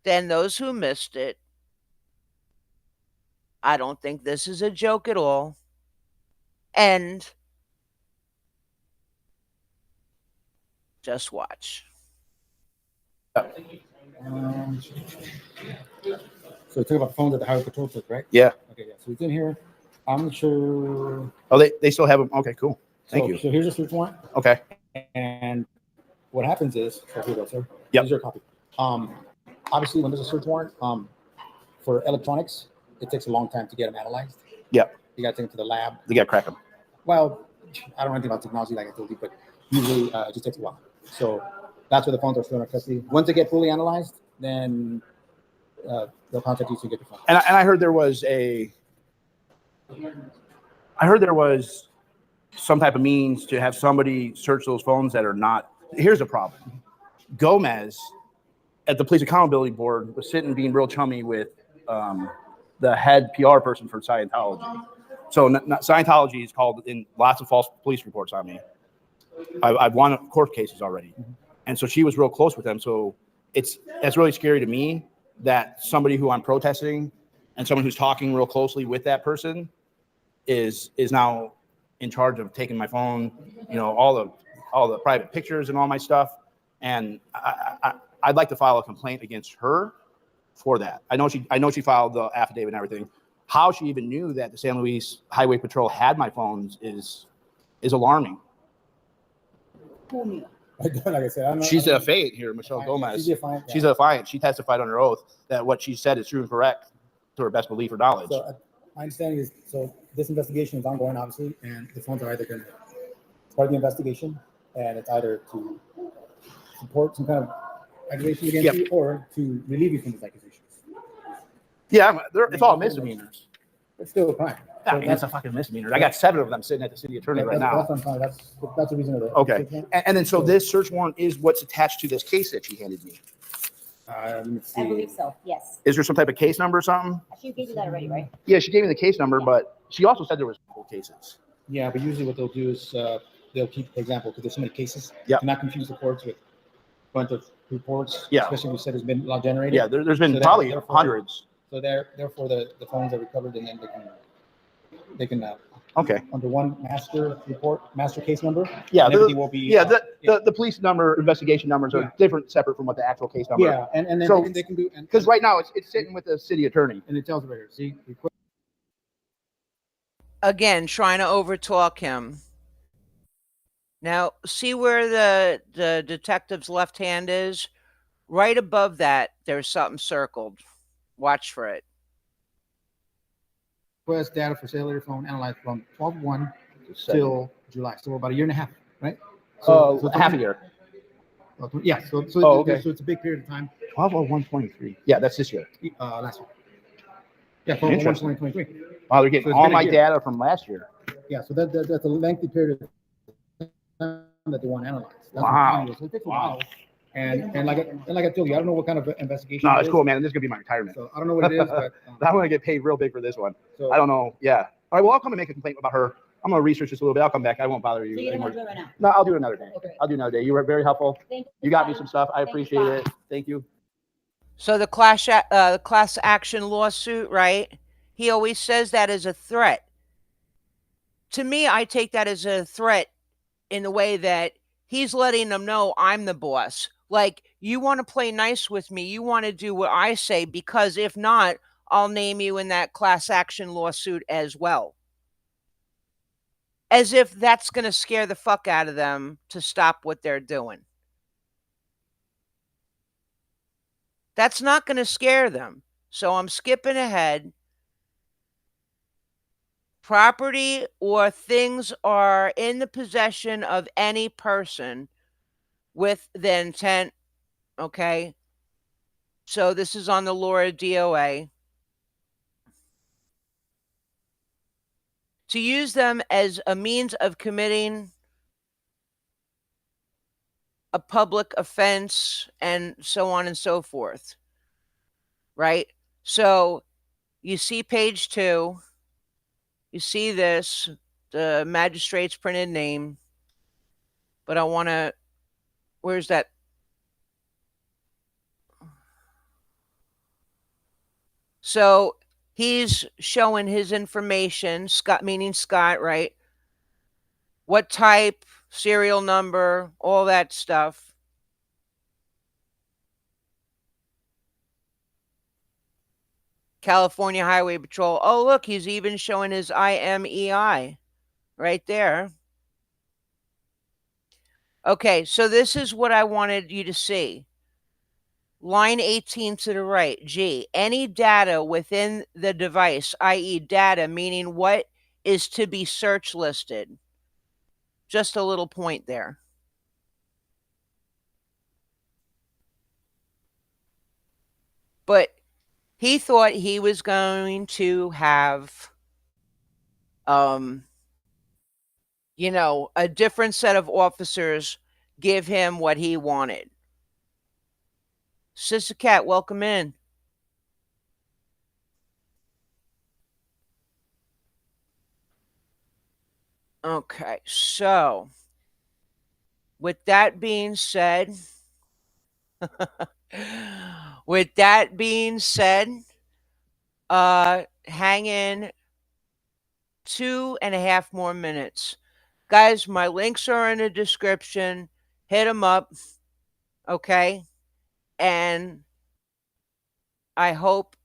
then those who missed it, I don't think this is a joke at all. And just watch. So we talk about the phone that the Highway Patrol took, right? Yeah. Okay, yeah. So it's in here. I'm not sure. Oh, they still have them. Okay, cool. Thank you. So here's a search warrant. Okay. And what happens is, here you go, sir. Yep. Here's your copy. Obviously, when there's a search warrant, for electronics, it takes a long time to get them analyzed. Yep. You got to take them to the lab. They got to crack them. Well, I don't know anything about technology like I told you, but usually it just takes a while. So that's where the phones are still in our custody. Once they get fully analyzed, then they'll contact you to get the phone. And I heard there was some type of means to have somebody search those phones that are not. Here's the problem. Gomez at the Police Accountability Board was sitting being real chummy with the head PR person for Scientology. So Scientology is called in lots of false police reports on me. I've won court cases already. And so she was real close with them. So it's really scary to me that somebody who I'm protesting and someone who's talking real closely with that person is now in charge of taking my phone, all the private pictures and all my stuff. And I'd like to file a complaint against her for that. I know she filed the affidavit and everything. How she even knew that the San Luis Highway Patrol had my phones is alarming. Who knew? Like I said, I don't know. She's I a don't know. affiant here, Michelle Gomez. She's a defiant. She's a defiant. She testified under oath that what she said is true and correct to her best belief or knowledge. So my understanding is, so this investigation is ongoing, obviously, and the phones are either going to part of the investigation, and it's either to support some kind of accusation against you or to relieve you from these accusations. Yeah, it's all misdemeanors. It's still a crime. I mean, it's a fucking misdemeanor. I got 7 of them sitting at the city attorney right now. That's what I'm saying. That's the reason of the Okay. And then, so this search warrant is what's attached to this case that she handed me. Let me see. I believe so, yes. Is there some type of case number or something? She gave you that already, right? Yeah, she gave me the case number, but she also said there was multiple cases. Yeah, but usually what they'll do is they'll keep, for example, because there's so many cases, Yeah. to not confuse the courts with a bunch of reports, Yeah. especially if you said it's been law generated. Yeah, there's been So probably therefore- hundreds. So therefore the phones are recovered, and then they can Okay. under one master case number. Yeah, and everything will be Yeah, the police number, investigation numbers are different, separate from what the actual case number. yeah, and then So- they can do, Because right now it's sitting with the city attorney. and it tells right here, see, request Again, trying to overtalk him. Now, see where the detective's left hand is? Right above that, there's something circled. Watch for it. data for cellular phone analyzed from 12/1 till July, so about a year and a half, right? it's Half a year. Yeah, so okay. so it's a big period of time. 12/01/23. Yeah, that's this year. Last year. Yeah, 12/1/2023. Wow, they're getting So it's all been a my year. data from last year. Yeah, so that's a lengthy period of time that they want analyzed. That's what Wow. I'm telling you. So it takes a Wow. while. And like I told you, I don't know what kind of investigation. No, it it's is, cool, man. This is gonna be my retirement. So I don't know what it is, but I'm gonna get paid real big for this one. so I don't know. Yeah. All right. Well, I'll come and make a complaint about her. I'm gonna research this a little bit. I'll come back. I won't bother you So you don't anymore. want to do it right now? No, I'll do it another day. Okay. I'll do another day. You were very helpful. Thank You got me Bye. some stuff. I Thank you. appreciate Bye. it. Thank you. So the class action lawsuit, right? He always says that as a threat. To me, I take that as a threat in the way that he's letting them know I'm the boss. Like, you want to play nice with me. You want to do what I say, because if not, I'll name you in that class action lawsuit as well. As if that's going to scare the fuck out of them to stop what they're doing. That's not going to scare them. So I'm skipping ahead. Property or things are in the possession of any person with the intent, okay? So this is on the Laura DOA. To use them as a means of committing a public offense and so on and so forth, right? So you see page 2, you see this, the magistrate's printed name, but I want to, where's that? So he's showing his information, Scott, meaning Scott, right? What type, serial number, all that stuff. California Highway Patrol. Oh, look, he's even showing his IMEI right there. Okay, so this is what I wanted you to see. Line 18 to the right, G. Any data within the device, i.e. data, meaning what is to be search listed. Just a little point there. But he thought he was going to have, you know, a different set of officers give him what he wanted. Sister Cat, welcome in. Okay, so with that being said, hang in 2.5 more minutes. Guys, my links are in the description. Hit them up, okay? And I hope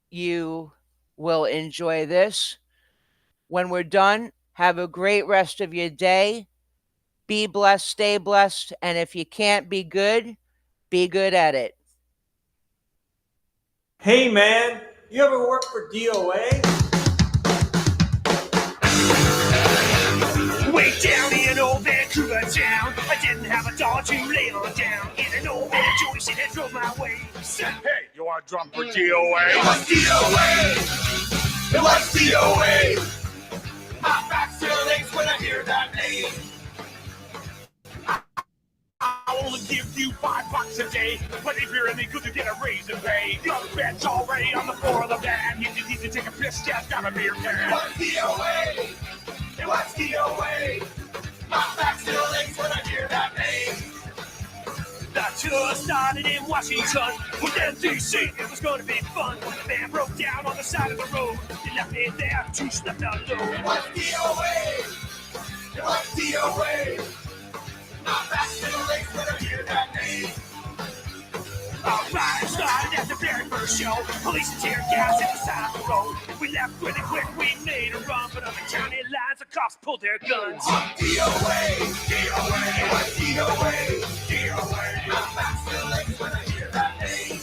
you will enjoy this. When we're done, have a great rest of your day. Be blessed, stay blessed, and if you can't be good at it. Hey man, you ever work for DOA? Way down in old Vancouver town, I didn't have a dollar to lay on down. In an old man Joyce, it had drove my way. Said, hey, you want to drum for DOA? It was DOA! It was DOA! My back still aches when I hear that name. I'll only give you $5 a day, but if you're any good, you get a raise in pay. Your bed's already on the floor of the van. You need to take a piss, just got a beer can. It was DOA! It was DOA! My back still aches when I hear that name. The tour started in Washington, but then DC, it was gonna be fun. When the van broke down on the side of the road, they left me there to sleep alone. It was DOA! It was DOA! My back still aches when I hear that name. Alright, it started at the very first show. Police and tear gas at the side of the road. We left really quick, we made a run, but on the county lines, the cops pulled their guns. DOA, DOA, DOA, DOA. My back still aches when I hear that name.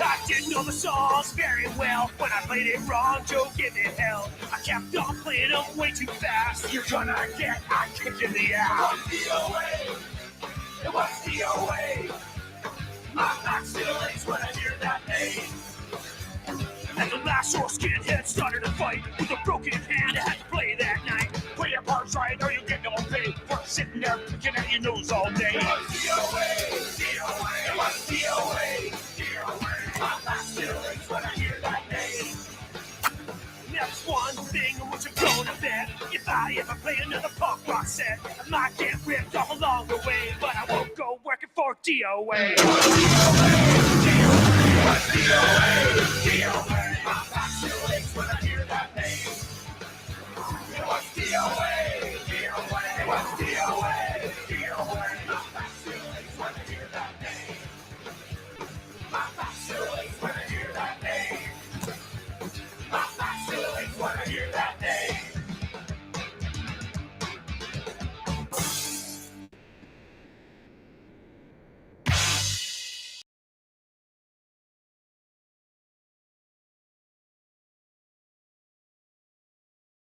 I didn't know the songs very well. When I played it wrong, Joe gave me hell. I kept on playing them way too fast. You're gonna get a kick in the ass. It was DOA. My back still aches when I hear that name. And the last horse skinhead started a fight with a broken hand. I had to play that night. Play your parts right or you get no pay for sitting there picking at your nose all day. It was DOA, DOA, it was DOA, DOA. My back still aches when I hear that name. That's one thing which I'm gonna bet. If I ever play another punk rock set, I might get ripped off along the way, but I won't go working for DOA. DOA. My back still aches when I hear that name. It was DOA.